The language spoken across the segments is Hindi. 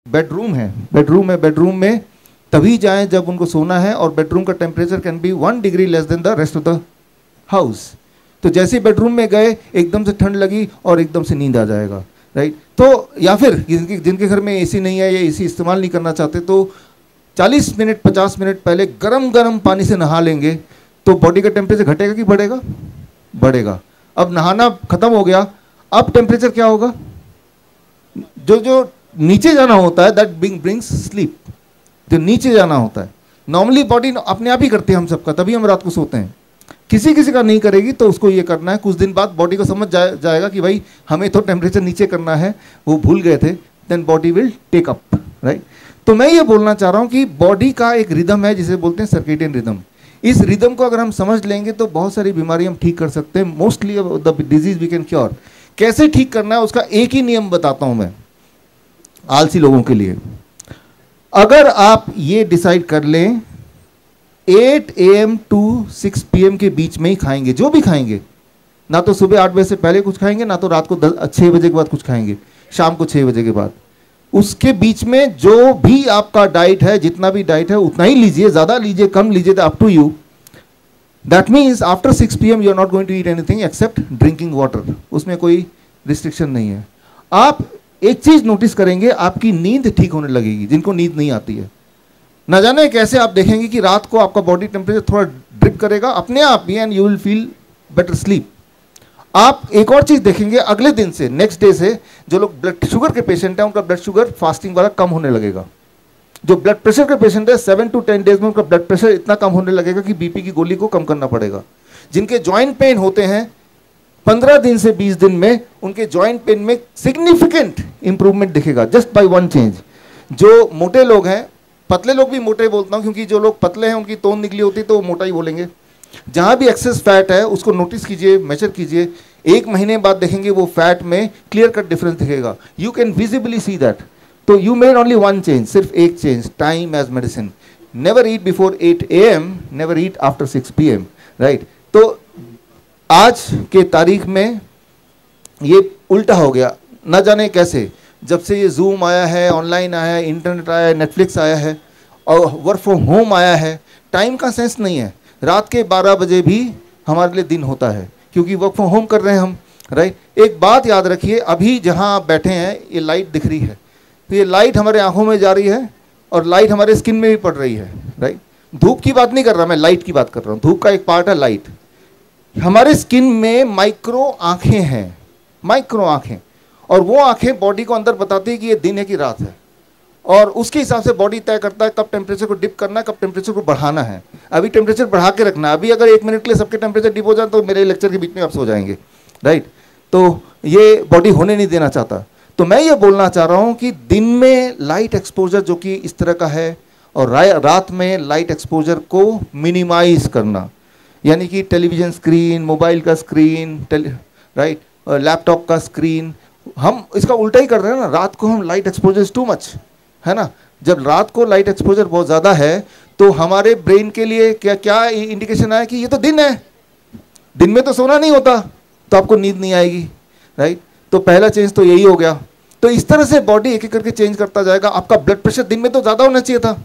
बेडरूम में तभी जाएं जब उनको सोना है, और बेडरूम का temperature can be 1 degree less than the rest of the house. तो जैसे ही बेडरूम में गए एकदम से ठंड लगी और एकदम से नींद आ जाएगा, राइट। तो या फिर जिनके घर में एसी नहीं है या एसी इस्तेमाल नहीं करना चाहते, तो 40 मिनट 50 मिनट पहले गरम गरम पानी से नहा लेंगे तो बॉडी का टेम्परेचर घटेगा कि बढ़ेगा? बढ़ेगा। अब नहाना खत्म हो गया, अब टेम्परेचर क्या होगा? जो नीचे जाना होता है, दैट ब्रिंग्स स्लीप। जो नीचे जाना होता है नॉर्मली बॉडी अपने आप ही करती है हम सबका, तभी हम रात को सोते हैं। किसी किसी का नहीं करेगी तो उसको ये करना है, कुछ दिन बाद बॉडी को समझ जाएगा कि भाई हमें तो टेम्परेचर नीचे करना है, वो भूल गए थे, then body will take up, right. तो मैं ये बोलना चाह रहा हूँ कि बॉडी का एक रिदम है जिसे बोलते हैं सर्केडियन रिदम। इस रिदम को अगर हम समझ लेंगे तो बहुत सारी बीमारी हम ठीक कर सकते हैं, mostly the disease we can cure. कैसे ठीक करना है उसका एक ही नियम बताता हूँ मैं आलसी लोगों के लिए। अगर आप ये डिसाइड कर लें 8 AM टू 6 PM के बीच में ही खाएंगे, जो भी खाएंगे, ना तो सुबह 8 बजे से पहले कुछ खाएंगे, ना तो रात को 6 बजे के बाद कुछ खाएंगे, शाम को 6 बजे के बाद, उसके बीच में जो भी आपका डाइट है, जितना भी डाइट है उतना ही लीजिए, ज़्यादा लीजिए कम लीजिए, up to you. That means after 6 PM you are not going to eat anything except drinking water, उसमें कोई रिस्ट्रिक्शन नहीं है। आप एक चीज़ नोटिस करेंगे, आपकी नींद ठीक होने लगेगी, जिनको नींद नहीं आती है। ना जाने कैसे आप देखेंगे कि रात को आपका बॉडी टेम्परेचर थोड़ा ड्रिप करेगा अपने आप ही, and you will feel better sleep. आप एक और चीज़ देखेंगे, अगले दिन से, नेक्स्ट डे से, जो लोग ब्लड शुगर के पेशेंट हैं उनका ब्लड शुगर फास्टिंग वाला कम होने लगेगा। जो ब्लड प्रेशर के पेशेंट है 7 to 10 डेज में उनका ब्लड प्रेशर इतना कम होने लगेगा कि बीपी की गोली को कम करना पड़ेगा। जिनके जॉइंट पेन होते हैं 15 दिन से 20 दिन में उनके जॉइंट पेन में सिग्निफिकेंट इंप्रूवमेंट दिखेगा जस्ट बाय वन चेंज। जो मोटे लोग हैं, पतले लोग भी मोटे बोलता हूँ क्योंकि जो लोग पतले हैं उनकी तोंद निकली होती है तो वो मोटा ही बोलेंगे। जहाँ भी एक्सेस फैट है उसको नोटिस कीजिए, मेजर कीजिए, 1 महीने बाद देखेंगे वो फैट में क्लियर कट डिफरेंस दिखेगा। You can visibly see that. तो you made only one change, सिर्फ एक चेंज, time as medicine. Never eat before 8 AM, never eat after 6 PM, right. तो आज के तारीख में ये उल्टा हो गया, न जाने कैसे। जब से ये जूम आया है, ऑनलाइन आया है, इंटरनेट आया है, नेटफ्लिक्स आया है और वर्क फ्रॉम होम आया है, टाइम का सेंस नहीं है। रात के 12 बजे भी हमारे लिए दिन होता है क्योंकि वर्क फ्रॉम होम कर रहे हैं हम, राइट। एक बात याद रखिए, अभी जहाँ आप बैठे हैं ये लाइट दिख रही है, तो ये लाइट हमारे आंखों में जा रही है और लाइट हमारे स्किन में भी पड़ रही है, राइट। धूप की बात नहीं कर रहा मैं, लाइट की बात कर रहा हूँ। धूप का एक पार्ट है लाइट। हमारे स्किन में माइक्रो आँखें हैं, माइक्रो आँखें, और वो आँखें बॉडी को अंदर बताती है कि ये दिन है कि रात है, और उसके हिसाब से बॉडी तय करता है कब टेम्परेचर को डिप करना है, कब टेम्परेचर को बढ़ाना है। अभी टेम्परेचर बढ़ा के रखना है। अभी अगर 1 मिनट के लिए सबके टेम्परेचर डिप हो जाए तो मेरे लेक्चर के बीच में आप सो जाएंगे, राइट। तो ये बॉडी होने नहीं देना चाहता। तो मैं ये बोलना चाह रहा हूँ कि दिन में लाइट एक्सपोजर जो कि इस तरह का है, और रात में लाइट एक्सपोजर को मिनिमाइज करना, यानी कि टेलीविज़न स्क्रीन, मोबाइल का स्क्रीन, राइट, लैपटॉप का स्क्रीन, हम इसका उल्टा ही कर रहे हैं ना। रात को हम light exposure is too much, है ना। जब रात को लाइट एक्सपोजर बहुत ज़्यादा है तो हमारे ब्रेन के लिए क्या क्या इंडिकेशन आया कि ये तो दिन है, दिन में तो सोना नहीं होता, तो आपको नींद नहीं आएगी, राइट। तो पहला चेंज तो यही हो गया। तो इस तरह से बॉडी एक एक करके चेंज करता जाएगा। आपका ब्लड प्रेशर दिन में तो ज़्यादा होना चाहिए था,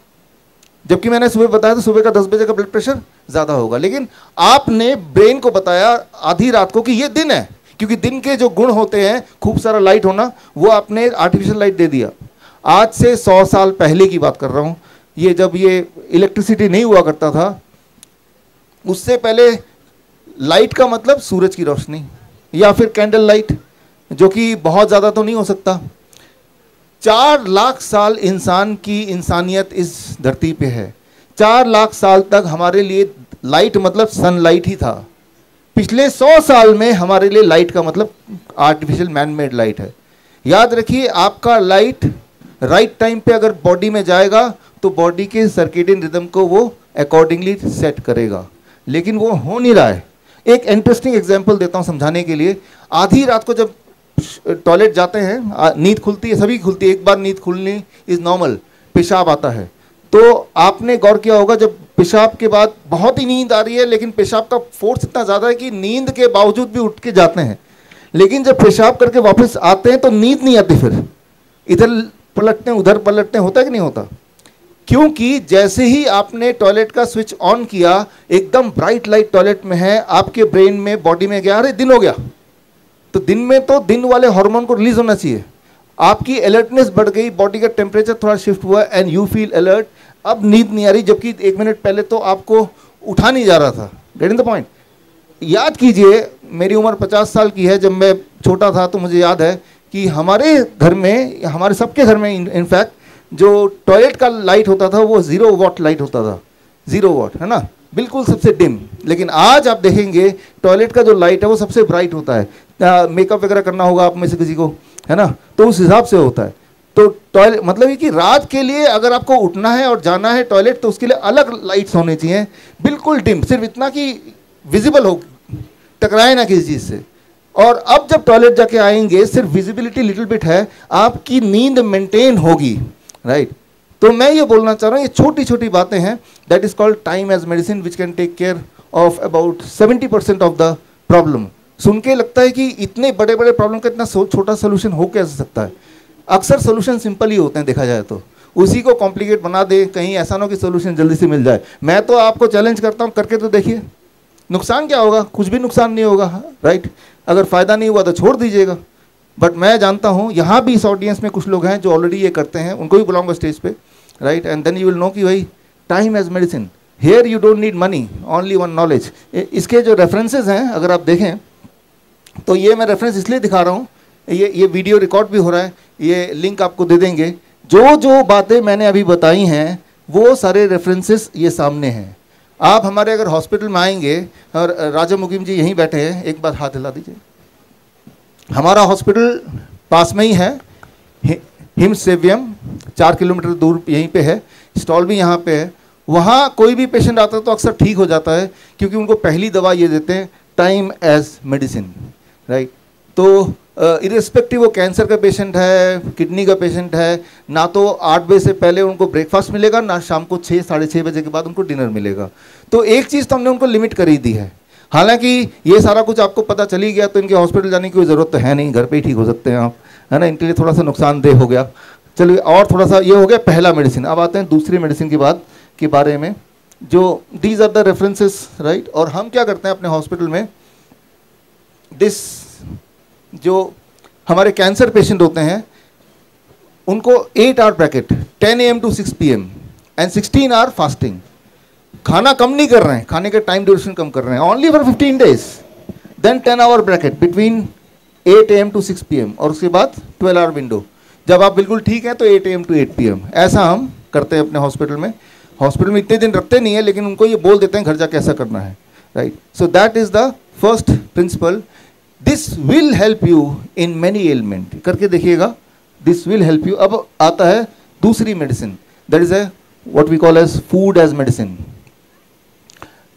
जबकि मैंने सुबह बताया तो सुबह का 10 बजे का ब्लड प्रेशर ज़्यादा होगा, लेकिन आपने ब्रेन को बताया आधी रात को कि ये दिन है, क्योंकि दिन के जो गुण होते हैं, खूब सारा लाइट होना, वो आपने आर्टिफिशियल लाइट दे दिया। आज से 100 साल पहले की बात कर रहा हूँ, ये जब ये इलेक्ट्रिसिटी नहीं हुआ करता था, उससे पहले लाइट का मतलब सूरज की रोशनी या फिर कैंडल लाइट, जो कि बहुत ज़्यादा तो नहीं हो सकता। 4 लाख साल इंसान की इंसानियत इस धरती पे है। 4 लाख साल तक हमारे लिए लाइट मतलब सनलाइट ही था। पिछले 100 साल में हमारे लिए लाइट का मतलब आर्टिफिशियल मैन मेड लाइट है। याद रखिए, आपका लाइट राइट टाइम पे अगर बॉडी में जाएगा तो बॉडी के सर्केडियन रिदम को वो अकॉर्डिंगली सेट करेगा, लेकिन वो हो नहीं रहा है। एक इंटरेस्टिंग एग्जांपल देता हूँ समझाने के लिए। आधी रात को जब टॉयलेट जाते हैं, नींद खुलती है, सभी खुलती है, एक बार नींद खुलनी इज नॉर्मल, पेशाब आता है, तो आपने गौर किया होगा जब पेशाब के बाद बहुत ही नींद आ रही है, लेकिन पेशाब का फोर्स इतना ज़्यादा है कि नींद के बावजूद भी उठ के जाते हैं, लेकिन जब पेशाब करके वापस आते हैं तो नींद नहीं आती। फिर इधर पलटते हैं, उधर पलटते हैं, होता है कि नहीं होता? क्योंकि जैसे ही आपने टॉयलेट का स्विच ऑन किया, एकदम ब्राइट लाइट टॉयलेट में है, आपके ब्रेन में, बॉडी में गया, अरे दिन हो गया, तो दिन में तो दिन वाले हार्मोन को रिलीज होना चाहिए, आपकी अलर्टनेस बढ़ गई, बॉडी का टेम्परेचर थोड़ा शिफ्ट हुआ एंड यू फील अलर्ट। अब नींद नहीं आ रही, जबकि 1 मिनट पहले तो आपको उठा नहीं जा रहा था। Getting the point? याद कीजिए, मेरी उम्र 50 साल की है, जब मैं छोटा था तो मुझे याद है कि हमारे घर में, हमारे सबके घर में इनफैक्ट, जो टॉयलेट का लाइट होता था वो 0 वॉट लाइट होता था, 0 वॉट, है ना, बिल्कुल सबसे डिम। लेकिन आज आप देखेंगे टॉयलेट का जो लाइट है वो सबसे ब्राइट होता है। मेकअप वगैरह करना होगा आप में से किसी को, है ना, तो उस हिसाब से होता है। तो टॉयलेट मतलब ये कि रात के लिए अगर आपको उठना है और जाना है टॉयलेट, तो उसके लिए अलग लाइट्स होने चाहिए, बिल्कुल डिम, सिर्फ इतना कि विजिबल हो, टकराए ना किसी चीज़ से। और अब जब टॉयलेट जाके आएंगे, सिर्फ विजिबिलिटी लिटिल बिट है, आपकी नींद मेंटेन होगी, राइट। तो मैं ये बोलना चाह रहा हूँ, ये छोटी छोटी बातें हैं, that is called time as medicine, which can take care of about 70% of the problem. सुन के लगता है कि इतने बड़े बड़े प्रॉब्लम का इतना छोटा सोल्यूशन हो कैसे सकता है? अक्सर सोल्यूशन सिंपल ही होते हैं, देखा जाए तो। उसी को कॉम्प्लिकेट बना दे, कहीं ऐसा ना हो कि सोल्यूशन जल्दी से मिल जाए। मैं तो आपको चैलेंज करता हूँ, करके तो देखिए, नुकसान क्या होगा? कुछ भी नुकसान नहीं होगा, राइट। अगर फ़ायदा नहीं हुआ तो छोड़ दीजिएगा। बट मैं जानता हूँ यहाँ भी इस ऑडियंस में कुछ लोग हैं जो ऑलरेडी ये करते हैं, उनको भी बुलाऊंगा स्टेज पे, right, and then you will know कि भाई time as medicine, here you don't need money, only one knowledge. इसके जो रेफरेंसेज हैं अगर आप देखें तो ये मैं रेफरेंस इसलिए दिखा रहा हूँ, ये वीडियो रिकॉर्ड भी हो रहा है, ये लिंक आपको दे देंगे। जो जो बातें मैंने अभी बताई हैं वो सारे रेफरेंसेस ये सामने हैं। आप हमारे अगर हॉस्पिटल में आएंगे, और राजा मुकीम जी यहीं बैठे हैं, एक बार हाथ हिला दीजिए। हमारा हॉस्पिटल पास में ही है, हिम सेवियम, 4 किलोमीटर दूर यहीं पे है, स्टॉल भी यहाँ पे है। वहाँ कोई भी पेशेंट आता है तो अक्सर ठीक हो जाता है, क्योंकि उनको पहली दवा ये देते हैं, टाइम एज मेडिसिन, राइट। तो इरिस्पेक्टिव वो कैंसर का पेशेंट है, किडनी का पेशेंट है, ना तो 8 बजे से पहले उनको ब्रेकफास्ट मिलेगा, ना शाम को 6 साढ़े 6 बजे के बाद उनको डिनर मिलेगा। तो एक चीज़ तो हमने उनको लिमिट कर ही दी है। हालांकि ये सारा कुछ आपको पता चली गया तो इनके हॉस्पिटल जाने की कोई ज़रूरत तो है नहीं, घर पे ही ठीक हो सकते हैं आप, है ना। इनके लिए थोड़ा सा नुकसानदेह हो गया। चलिए, और थोड़ा सा ये हो गया पहला मेडिसिन। अब आते हैं दूसरी मेडिसिन की बात के बारे में, जो these are the references, right. और हम क्या करते हैं अपने हॉस्पिटल में, दिस जो हमारे कैंसर पेशेंट होते हैं उनको 8 hour bracket, 10 AM to 6 PM and 16 hour fasting. खाना कम नहीं कर रहे हैं, खाने के टाइम ड्यूरेशन कम कर रहे हैं, only for 15 days। Then 10 hour bracket between 8 AM to 6 PM, और उसके बाद 12 आवर विंडो। जब आप बिल्कुल ठीक हैं तो 8 AM to 8 PM। ऐसा हम करते हैं अपने हॉस्पिटल में। हॉस्पिटल में इतने दिन रखते नहीं है, लेकिन उनको ये बोल देते हैं घर जाके ऐसा करना है, right. So that is the first principle. This will help you in many element, करके देखिएगा, दिस विल हेल्प यू। अब आता है दूसरी medicine, that is a what we call as food as medicine.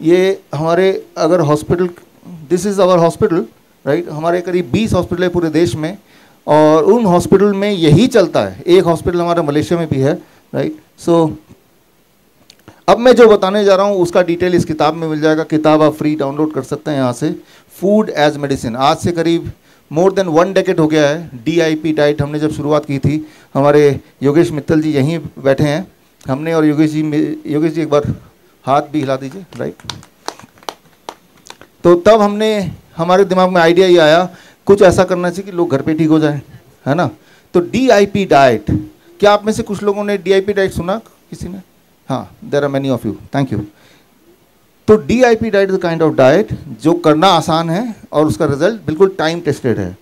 ये हमारे अगर hospital, this is our hospital, right. हमारे करीब 20 हॉस्पिटल है पूरे देश में, और उन हॉस्पिटल में यही चलता है। एक हॉस्पिटल हमारा मलेशिया में भी है, राइट। सो अब मैं जो बताने जा रहा हूँ उसका डिटेल इस किताब में मिल जाएगा। किताब आप फ्री डाउनलोड कर सकते हैं यहाँ से, फूड एज मेडिसिन। आज से करीब मोर देन 1 डेकेड हो गया है DIP डाइट हमने जब शुरुआत की थी। हमारे योगेश मित्तल जी यहीं बैठे हैं, हमने और योगेश जी एक बार हाथ भी हिला दीजिए, राइट। तो तब हमने, हमारे दिमाग में आइडिया ये आया, कुछ ऐसा करना चाहिए कि लोग घर पे ठीक हो जाए, है ना। तो DIP डाइट, क्या आप में से कुछ लोगों ने DIP डाइट सुना? किसी ने? हाँ, there are many of you, thank you. तो DIP diet is kind of diet जो करना आसान है और उसका रिजल्ट बिल्कुल टाइम टेस्टेड है।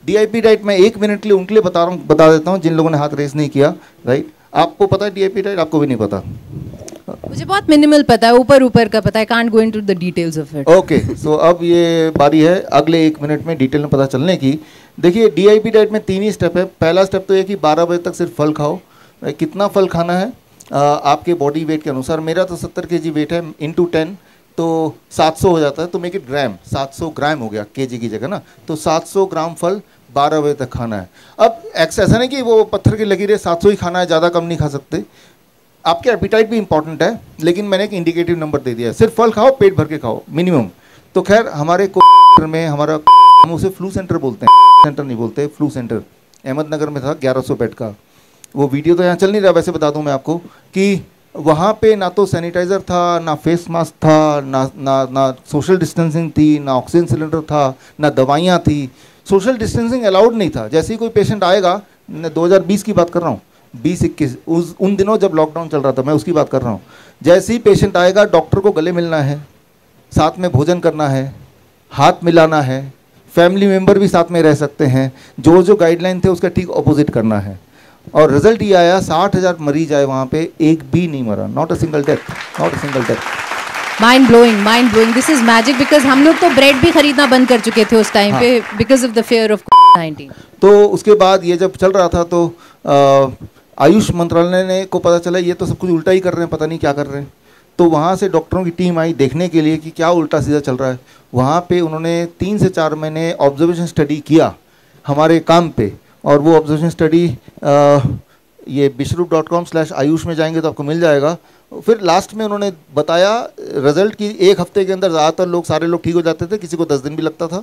DIP डाइट मैं 1 मिनट के लिए उनके लिए बता देता हूँ जिन लोगों ने हाथ रेस नहीं किया, राइट। आपको पता है DIP डाइट? आपको भी नहीं पता? मुझे बहुत मिनिमल पता है, ऊपर का पता है, can't go into the details of it. Okay, so अब ये बारी है अगले 1 मिनट में डिटेल में पता चलने की। देखिए, DIP डाइट में 3 ही स्टेप है। पहला स्टेप तो ये कि 12 बजे तक सिर्फ फल खाओ। कितना फल खाना है? आपके बॉडी वेट के अनुसार। मेरा तो 70 kg वेट है, इंटू 10 तो 700 हो जाता है, तो मेक इट ग्राम, 700 ग्राम हो गया kg की जगह ना। तो 700 ग्राम फल 12 बजे तक खाना है। अब ऐसा नहीं कि वो पत्थर की लकीर है 700 ही खाना है, ज़्यादा कम नहीं खा सकते। आपके एपिटाइट भी इंपॉर्टेंट है, लेकिन मैंने एक इंडिकेटिव नंबर दे दिया है, सिर्फ फल खाओ, पेट भर के खाओ मिनिमम। तो खैर हमारे में हमारा, हम उसे फ्लू सेंटर बोलते हैं, सेंटर नहीं बोलते, फ्लू सेंटर अहमदनगर में था, 1100 बेड का। वो वीडियो तो यहाँ चल नहीं रहा, वैसे बता दूं मैं आपको कि वहाँ पे ना तो सैनिटाइज़र था, ना फेस मास्क था, ना सोशल डिस्टेंसिंग थी, ना ऑक्सीजन सिलेंडर था, ना दवाइयाँ थी। सोशल डिस्टेंसिंग अलाउड नहीं था। जैसे ही कोई पेशेंट आएगा, मैं 2020 की बात कर रहा हूँ, 20-21 उन दिनों जब लॉकडाउन चल रहा था, मैं उसकी बात कर रहा हूँ। जैसे ही पेशेंट आएगा, डॉक्टर को गले मिलना है, साथ में भोजन करना है, हाथ मिलाना है, फैमिली मेम्बर भी साथ में रह सकते हैं, जो गाइडलाइन थे उसका ठीक ऑपोजिट करना है। और रिजल्ट ये आया, 60,000 मरीज आए वहाँ पे, एक भी नहीं मरा, not a single death, not a single death. Mind blowing, this is magic, because हम लोग तो ब्रेड भी खरीदना बंद कर चुके थे उस टाइम पे because of the fear of कोविड-19। तो उसके बाद ये जब चल रहा था तो आयुष मंत्रालय ने को पता चला ये तो सब कुछ उल्टा ही कर रहे हैं, पता नहीं क्या कर रहे हैं। तो वहाँ से डॉक्टरों की टीम आई देखने के लिए कि क्या उल्टा सीधा चल रहा है। वहाँ पे उन्होंने 3 से 4 महीने ऑब्जर्वेशन स्टडी किया हमारे काम पे, और वो ऑब्जर्वेशन स्टडी ये bishrup.com/ayush में जाएंगे तो आपको मिल जाएगा। फिर लास्ट में उन्होंने बताया रिजल्ट की 1 हफ्ते के अंदर ज़्यादातर सारे लोग ठीक हो जाते थे, किसी को 10 दिन भी लगता था।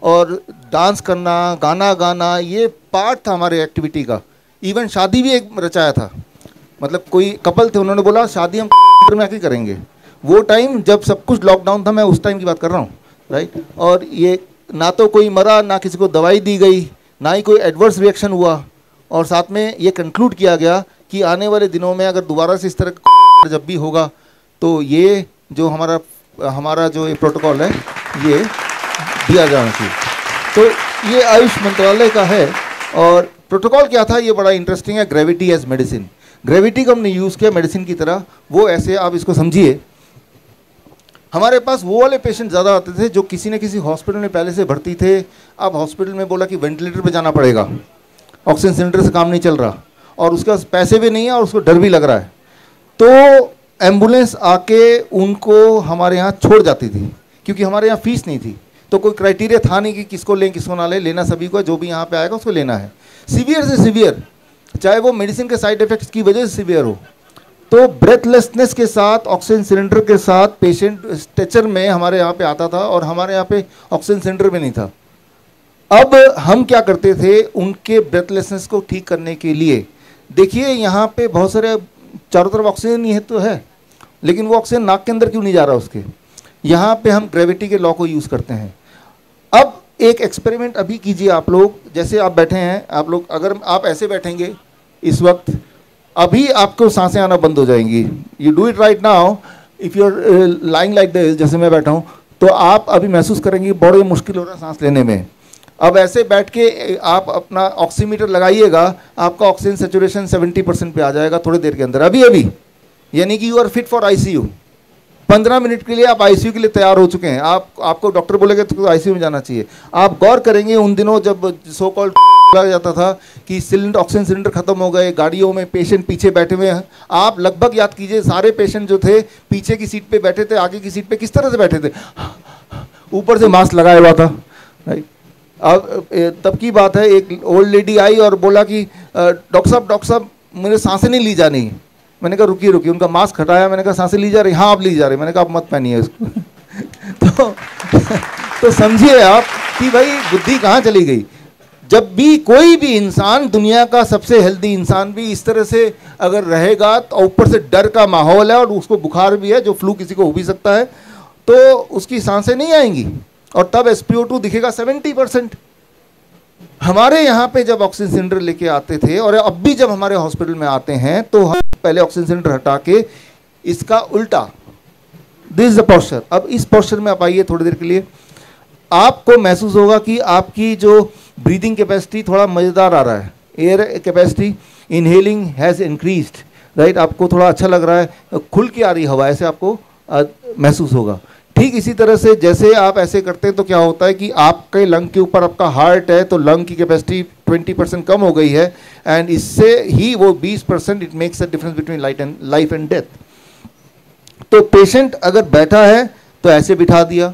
और डांस करना, गाना गाना, ये पार्ट था हमारे एक्टिविटी का। इवन शादी भी एक रचाया था, मतलब कोई कपल थे, उन्होंने बोला शादी हम में आके करेंगे। वो टाइम जब सब कुछ लॉकडाउन था, मैं उस टाइम की बात कर रहा हूँ, राइट। और ये ना तो कोई मरा, ना किसी को दवाई दी गई, ना ही कोई एडवर्स रिएक्शन हुआ। और साथ में ये कंक्लूड किया गया कि आने वाले दिनों में अगर दोबारा से इस तरह का जब भी होगा तो ये जो हमारा जो ये प्रोटोकॉल है ये दिया जाना चाहिए। तो ये आयुष मंत्रालय का है। और प्रोटोकॉल क्या था, ये बड़ा इंटरेस्टिंग है। ग्रेविटी एज मेडिसिन, ग्रेविटी को हमने यूज़ किया मेडिसिन की तरह। वो ऐसे आप इसको समझिए, हमारे पास वो वाले पेशेंट ज़्यादा आते थे जो किसी न किसी हॉस्पिटल में पहले से भर्ती थे। अब हॉस्पिटल में बोला कि वेंटिलेटर पे जाना पड़ेगा, ऑक्सीजन सिलेंडर से काम नहीं चल रहा, और उसके पास पैसे भी नहीं है और उसको डर भी लग रहा है। तो एम्बुलेंस आके उनको हमारे यहाँ छोड़ जाती थी, क्योंकि हमारे यहाँ फीस नहीं थी। तो कोई क्राइटेरिया था नहीं कि किसको लें किसको ना लें, लेना सभी को, जो भी यहाँ पे आएगा उसको लेना है। सीवियर से सीवियर, चाहे वो मेडिसिन के साइड इफेक्ट्स की वजह से सीवियर हो, तो ब्रेथलेसनेस के साथ ऑक्सीजन सिलेंडर के साथ पेशेंट स्ट्रेचर में हमारे यहाँ पे आता था, और हमारे यहाँ पे ऑक्सीजन सिलेंडर भी नहीं था। अब हम क्या करते थे उनके ब्रेथलेसनेस को ठीक करने के लिए, देखिए यहाँ पे बहुत सारे चारों तरफ ऑक्सीजन ही है तो है, लेकिन वो ऑक्सीजन नाक के अंदर क्यों नहीं जा रहा उसके। यहाँ पे हम ग्रेविटी के लॉ को यूज़ करते हैं। अब एक एक्सपेरिमेंट अभी कीजिए आप लोग, जैसे आप बैठे हैं, आप लोग अगर आप ऐसे बैठेंगे इस वक्त, अभी आपको सांसें आना बंद हो जाएंगी। You do it right now, if you are lying like this, जैसे मैं बैठा हूँ, तो आप अभी महसूस करेंगे बड़े मुश्किल हो रहा है सांस लेने में। अब ऐसे बैठ के आप अपना ऑक्सीमीटर लगाइएगा, आपका ऑक्सीजन सेचुरेशन 70% पे आ जाएगा थोड़ी देर के अंदर, अभी, यानी कि you are fit for ICU. 15 minute के लिए आप आईसीयू के लिए तैयार हो चुके हैं। आपको डॉक्टर बोलेगा तो आईसीयू में जाना चाहिए। आप गौर करेंगे उन दिनों जब सो कॉल्ड लग जाता था कि ऑक्सीजन सिलेंडर खत्म हो गए, गाड़ियों में पेशेंट पीछे बैठे हुए हैं, आप लगभग याद कीजिए सारे पेशेंट जो थे पीछे की सीट पे बैठे थे, आगे की सीट पे किस तरह से बैठे थे, ऊपर से मास्क लगाया हुआ था, राइट। अब तब की बात है, एक ओल्ड लेडी आई और बोला कि डॉक्टर साहब मेरे सांसें नहीं ली जा रही। मैंने कहा रुकिए, उनका मास्क हटाया, मैंने कहा सांसें ली जा रही, हाँ आप ली जा रही। मैंने कहा आप मत पहनिए इसको। तो समझिए आप कि भाई बुद्धि कहाँ चली गई। जब भी कोई भी इंसान, दुनिया का सबसे हेल्दी इंसान भी इस तरह से अगर रहेगा, तो ऊपर से डर का माहौल है और उसको बुखार भी है, जो फ्लू किसी को हो भी सकता है, तो उसकी सांसें नहीं आएंगी, और तब SpO2 दिखेगा 70%। हमारे यहाँ पे जब ऑक्सीजन सिलेंडर लेके आते थे, और अब भी जब हमारे हॉस्पिटल में आते हैं, तो हम पहले ऑक्सीजन सिलेंडर हटा के इसका उल्टा, दिस इज द पोस्चर। अब इस पोस्चर में आप आइए थोड़ी देर के लिए, आपको महसूस होगा कि आपकी जो ब्रीदिंग कैपेसिटी थोड़ा मज़ेदार आ रहा है, air capacity inhaling has increased, right. आपको थोड़ा अच्छा लग रहा है, खुल के आ रही हवा, ऐसे आपको महसूस होगा। ठीक इसी तरह से जैसे आप ऐसे करते हैं तो क्या होता है कि आपके लंग के ऊपर आपका हार्ट है, तो लंग की कैपेसिटी 20% कम हो गई है, एंड इससे ही वो 20%, it makes a difference between life and death. तो पेशेंट अगर बैठा है तो ऐसे बिठा दिया,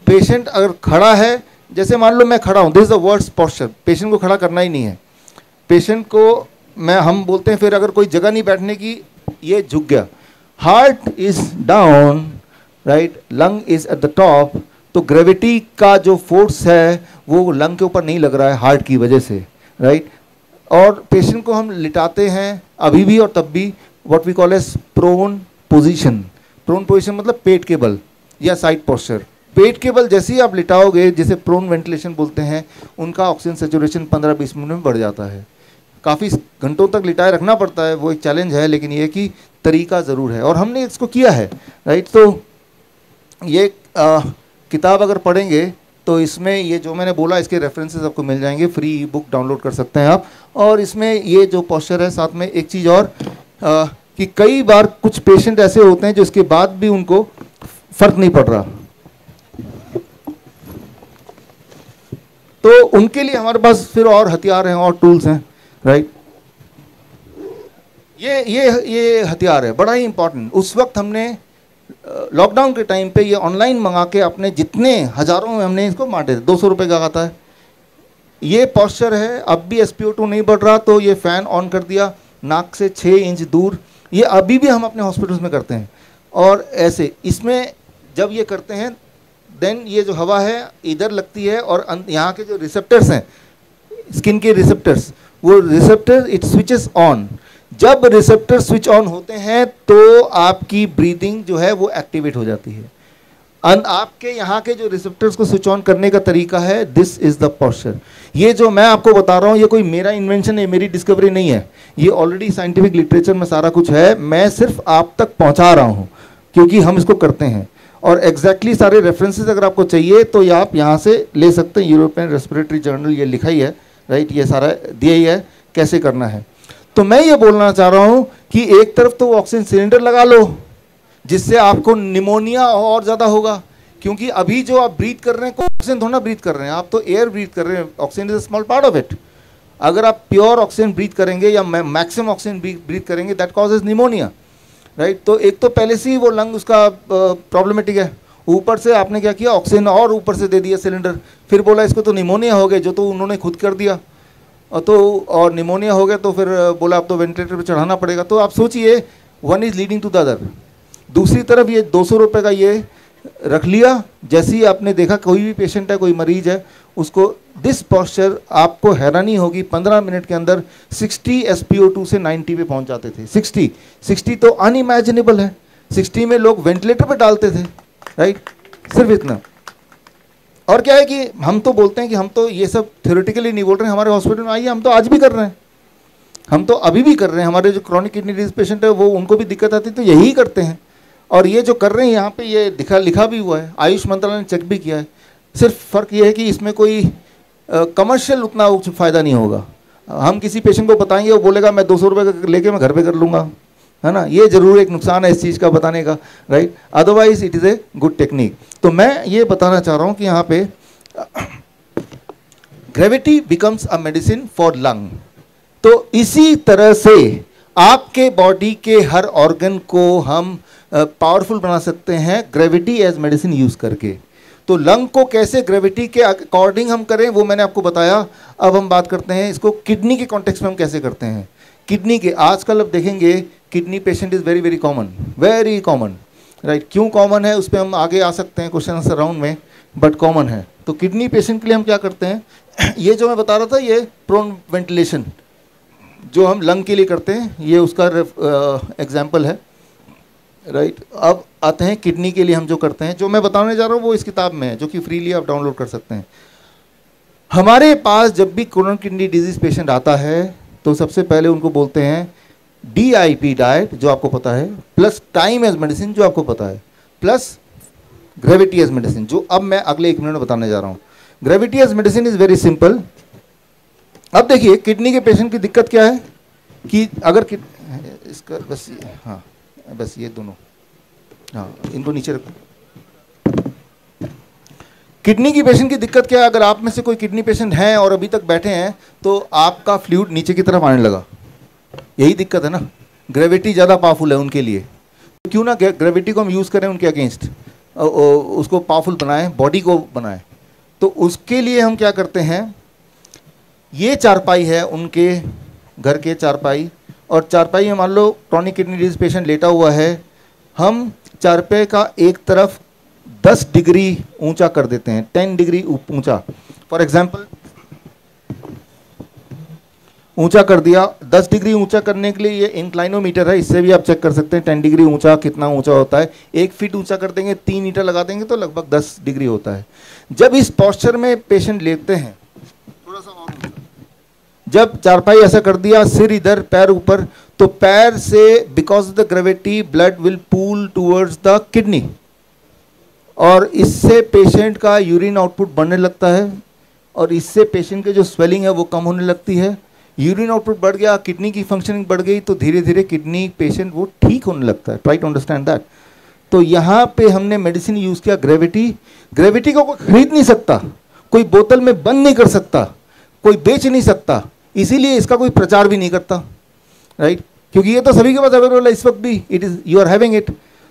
पेशेंट अगर खड़ा है, जैसे मान लो मैं खड़ा हूँ, this is the worst posture, patient को खड़ा करना ही नहीं है। पेशेंट को हम बोलते हैं फिर अगर कोई जगह नहीं बैठने की, ये झुक गया, heart is down, right, lung is at the top, तो ग्रेविटी का जो फोर्स है वो लंग के ऊपर नहीं लग रहा है हार्ट की वजह से, राइट। और पेशेंट को हम लिटाते हैं अभी भी और तब भी, what we call as prone position. Prone position मतलब पेट के बल या साइड पोस्चर। पेट के बल जैसे ही आप लिटाओगे, जिसे प्रोन वेंटिलेशन बोलते हैं, उनका ऑक्सीजन सेचुरेशन 15-20 मिनट में बढ़ जाता है। काफ़ी घंटों तक लिटाए रखना पड़ता है, वो एक चैलेंज है, लेकिन ये कि तरीका ज़रूर है और हमने इसको किया है, राइट। तो ये किताब अगर पढ़ेंगे तो इसमें ये जो मैंने बोला इसके रेफरेंसेस आपको मिल जाएंगे, फ्री ई बुक डाउनलोड कर सकते हैं आप। और इसमें ये जो पोस्चर है, साथ में एक चीज़ और कि कई बार कुछ पेशेंट ऐसे होते हैं जो इसके बाद भी उनको फर्क नहीं पड़ रहा, तो उनके लिए हमारे पास फिर और हथियार हैं और टूल्स हैं, राइट। ये हथियार है बड़ा ही इंपॉर्टेंट। उस वक्त हमने लॉकडाउन के टाइम पे ये ऑनलाइन मंगा के अपने जितने हजारों में हमने इसको बांटे थे। 200 रुपये का आता है। ये पॉस्चर है, अब भी SpO2 नहीं बढ़ रहा तो ये फ़ैन ऑन कर दिया नाक से 6 इंच दूर। ये अभी भी हम अपने हॉस्पिटल्स में करते हैं। और ऐसे इसमें जब ये करते हैं देन ये जो हवा है इधर लगती है और यहाँ के जो रिसेप्टर्स हैं, स्किन के रिसेप्टर्स, वो रिसेप्टर इट स्विचेस ऑन। जब रिसेप्टर स्विच ऑन होते हैं तो आपकी ब्रीदिंग जो है वो एक्टिवेट हो जाती है। आपके यहाँ के जो रिसेप्टर्स को स्विच ऑन करने का तरीका है, दिस इज द पोस्चर। ये जो मैं आपको बता रहा हूँ ये कोई मेरा इन्वेंशन है, मेरी डिस्कवरी नहीं है, ये ऑलरेडी साइंटिफिक लिटरेचर में सारा कुछ है। मैं सिर्फ आप तक पहुँचा रहा हूँ क्योंकि हम इसको करते हैं। और एग्जैक्टली सारे रेफरेंसेस अगर आपको चाहिए तो ये आप यहाँ से ले सकते हैं। यूरोपियन रेस्पिरेटरी जर्नल ये लिखा ही है, राइट, ये सारा दिया ही है कैसे करना है। तो मैं ये बोलना चाह रहा हूँ कि एक तरफ तो ऑक्सीजन सिलेंडर लगा लो जिससे आपको निमोनिया और ज़्यादा होगा, क्योंकि अभी जो आप ब्रीथ कर रहे हैं ऑक्सीजन थोड़ा ब्रीथ कर रहे हैं, आप तो एयर ब्रीथ कर रहे हैं। Oxygen is a small part of it. अगर आप प्योर ऑक्सीजन ब्रीथ करेंगे या मैक्सिमम ऑक्सीजन ब्रीथ करेंगे दैट कॉजेज निमोनिया, राइट। तो एक तो पहले से ही वो लंग उसका प्रॉब्लमेटिक है, ऊपर से आपने क्या किया ऑक्सीजन और ऊपर से दे दिया सिलेंडर, फिर बोला इसको तो निमोनिया हो गया, जो तो उन्होंने खुद कर दिया। और निमोनिया हो गया तो फिर बोला अब तो वेंटिलेटर पे चढ़ाना पड़ेगा। तो आप सोचिए one is leading to the other. दूसरी तरफ ये 200 रुपये का ये रख लिया। जैसे ही आपने देखा कोई भी पेशेंट है, कोई मरीज है, उसको दिस पोस्चर आपको हैरानी होगी 15 मिनट के अंदर 60 SpO2 से 90 पे पहुंच जाते थे। 60 तो अनइमेजिनेबल है। 60 में लोग वेंटिलेटर पे डालते थे, राइट, सिर्फ इतना। और क्या है कि हम तो बोलते हैं कि हम तो ये सब थ्योरेटिकली नहीं बोल रहे हैं, हमारे हॉस्पिटल में आइए, हम तो आज भी कर रहे हैं, हम तो अभी भी कर रहे हैं। हमारे जो क्रॉनिक किडनी डिजीज पेशेंट है वो उनको भी दिक्कत आती है तो यही करते हैं। और ये जो कर रहे हैं यहाँ पे ये लिखा भी हुआ है, आयुष मंत्रालय ने चेक भी किया है। सिर्फ फ़र्क ये है कि इसमें कोई कमर्शियल उतना फ़ायदा नहीं होगा। हम किसी पेशेंट को बताएंगे, वो बोलेगा मैं 200 रुपये का लेके मैं घर पे कर लूँगा, है ना। ये जरूर एक नुकसान है इस चीज़ का बताने का, right. Otherwise it is a good technique. तो मैं ये बताना चाह रहा हूँ कि यहाँ पे gravity becomes a medicine for lung. तो इसी तरह से आपके बॉडी के हर ऑर्गन को हम पावरफुल बना सकते हैं ग्रेविटी एज मेडिसिन यूज़ करके। तो लंग को कैसे ग्रेविटी के अकॉर्डिंग हम करें वो मैंने आपको बताया। अब हम बात करते हैं इसको किडनी के कॉन्टेक्स्ट में हम कैसे करते हैं। किडनी के आजकल अब देखेंगे kidney patient is very common, right. क्यों कॉमन है उस पर हम आगे आ सकते हैं क्वेश्चन आंसर राउंड में, बट कॉमन है। तो किडनी पेशेंट के लिए हम क्या करते हैं, ये जो मैं बता रहा था ये प्रोन वेंटिलेशन जो हम लंग के लिए करते हैं, ये उसका एग्जाम्पल है, राइट। अब आते हैं किडनी के लिए हम जो करते हैं, जो मैं बताने जा रहा हूँ वो इस किताब में है जो कि फ्रीली आप डाउनलोड कर सकते हैं। हमारे पास जब भी क्रोनिक किडनी डिजीज पेशेंट आता है तो सबसे पहले उनको बोलते हैं DIP डाइट जो आपको पता है, प्लस टाइम एज मेडिसिन जो आपको पता है, प्लस ग्रेविटी एज मेडिसिन जो अब मैं अगले 1 मिनट में बताने जा रहा हूँ। Gravity as medicine is very simple. अब देखिए किडनी के पेशेंट की दिक्कत क्या है कि अगर इसका बस हाँ बस ये दोनों हाँ इनको नीचे रखो। किडनी की पेशेंट की दिक्कत क्या है, अगर आप में से कोई किडनी पेशेंट हैं और अभी तक बैठे हैं तो आपका फ्लूइड नीचे की तरफ आने लगा, यही दिक्कत है ना। ग्रेविटी ज़्यादा पावरफुल है उनके लिए, तो क्यों ना ग्रेविटी को हम यूज़ करें उनके अगेंस्ट, उसको पावरफुल बनाएं, बॉडी को बनाएं। तो उसके लिए हम क्या करते हैं, ये चारपाई है उनके घर के चारपाई, और चारपाई में मान लो क्रॉनिक किडनी डिजीज पेशेंट लेटा हुआ है, हम चारपाई का एक तरफ 10 डिग्री ऊंचा कर देते हैं, 10 डिग्री ऊंचा। फॉर एग्जांपल ऊंचा कर दिया। 10 डिग्री ऊंचा करने के लिए ये इंक्लाइनोमीटर है, इससे भी आप चेक कर सकते हैं 10 डिग्री ऊंचा कितना ऊंचा होता है। 1 फीट ऊंचा कर देंगे, 3 ईंटा लगा देंगे तो लगभग 10 डिग्री होता है। जब इस पोस्चर में पेशेंट लेटते हैं, थोड़ा सा और ऊंचा, जब चारपाई ऐसा कर दिया, सिर इधर पैर ऊपर, तो पैर से because of the gravity blood will pool towards the kidney और इससे पेशेंट का यूरिन आउटपुट बढ़ने लगता है और इससे पेशेंट की जो स्वेलिंग है वो कम होने लगती है। यूरिन आउटपुट बढ़ गया, किडनी की फंक्शनिंग बढ़ गई तो धीरे धीरे किडनी पेशेंट वो ठीक होने लगता है। Try to understand that. तो यहाँ पे हमने मेडिसिन यूज़ किया ग्रेविटी। ग्रेविटी को कोई खरीद नहीं सकता, कोई बोतल में बंद नहीं कर सकता, कोई बेच नहीं सकता, इसीलिए इसका कोई प्रचार भी नहीं करता, राइट? क्योंकि ये तो सभी के पास अवेलेबल है इस वक्त भी, it is you are having it.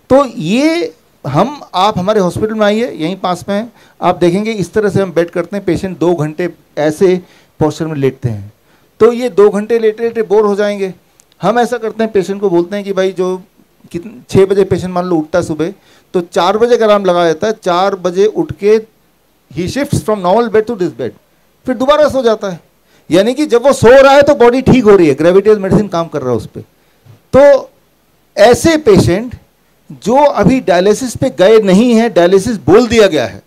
तो ये आप हमारे हॉस्पिटल में आइए, यहीं पास में हैं, आप देखेंगे इस तरह से हम बेड करते हैं। पेशेंट 2 घंटे ऐसे पोस्चर में लेटते हैं, तो ये 2 घंटे लेटे लेटे बोर हो जाएंगे। हम ऐसा करते हैं, पेशेंट को बोलते हैं कि भाई जो 6 बजे पेशेंट मान लो उठता है सुबह, तो 4 बजे का अलार्म लगा देता है, 4 बजे उठ के ही shifts from normal bed to this bed, फिर दोबारा सो जाता है। यानी कि जब वो सो रहा है तो बॉडी ठीक हो रही है, ग्रेविटी मेडिसिन काम कर रहा है उस पर। तो ऐसे पेशेंट जो अभी डायलिसिस पे गए नहीं हैं, डायलिसिस बोल दिया गया है,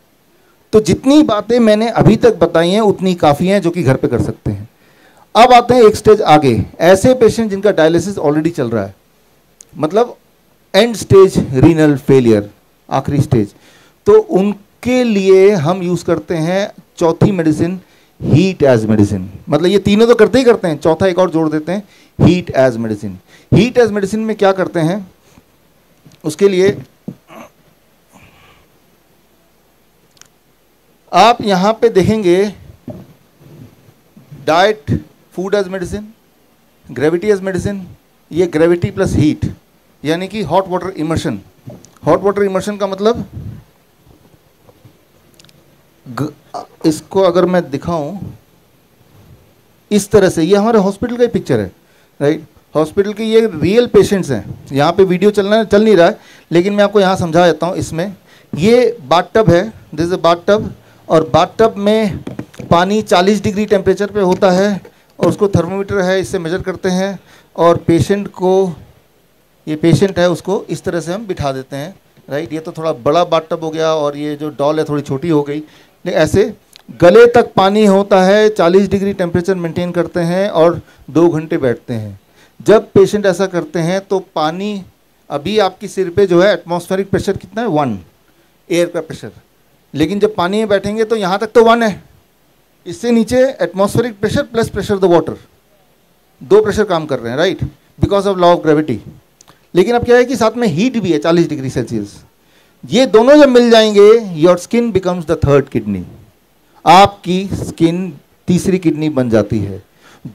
तो जितनी बातें मैंने अभी तक बताई हैं उतनी काफ़ी हैं जो कि घर पे कर सकते हैं। अब आते हैं एक स्टेज आगे, ऐसे पेशेंट जिनका डायलिसिस ऑलरेडी चल रहा है, मतलब एंड स्टेज रीनल फेलियर, आखिरी स्टेज, तो उनके लिए हम यूज़ करते हैं चौथी मेडिसिन, हीट एज मेडिसिन। मतलब ये तीनों तो करते ही करते हैं, चौथा एक और जोड़ देते हैं, heat as medicine. Heat as medicine में क्या करते हैं, उसके लिए आप यहां पे देखेंगे diet, food as medicine, gravity as medicine, ये ग्रेविटी प्लस हीट, यानी कि hot water immersion. Hot water immersion का मतलब इसको अगर मैं दिखाऊं इस तरह से, ये हमारे हॉस्पिटल का ही पिक्चर है, राइट? हॉस्पिटल के ये रियल पेशेंट्स हैं। यहाँ पे वीडियो चल नहीं रहा है, लेकिन मैं आपको यहाँ समझा देता हूँ। इसमें ये बाथटब है, दिस इज अ बाथटब, और बाथटब में पानी 40 डिग्री टेम्परेचर पे होता है और उसको थर्मोमीटर है, इससे मेजर करते हैं और पेशेंट को, ये पेशेंट है उसको इस तरह से हम बिठा देते हैं, राइट? ये तो थोड़ा बड़ा बाथटब हो गया और ये जो डॉल है थोड़ी छोटी हो गई, लेकिन ऐसे गले तक पानी होता है, 40 डिग्री टेम्परेचर मेंटेन करते हैं और 2 घंटे बैठते हैं। जब पेशेंट ऐसा करते हैं तो पानी, अभी आपकी सिर पे जो है एटमॉस्फेरिक प्रेशर कितना है, 1 एयर का प्रेशर, लेकिन जब पानी में बैठेंगे तो यहाँ तक तो 1 है, इससे नीचे atmospheric pressure plus pressure the water, 2 pressure काम कर रहे हैं, right? Because of law of gravity. लेकिन अब क्या है कि साथ में हीट भी है 40 डिग्री सेल्सियस। ये दोनों जब मिल जाएंगे, your skin becomes the third kidney, आपकी स्किन तीसरी किडनी बन जाती है।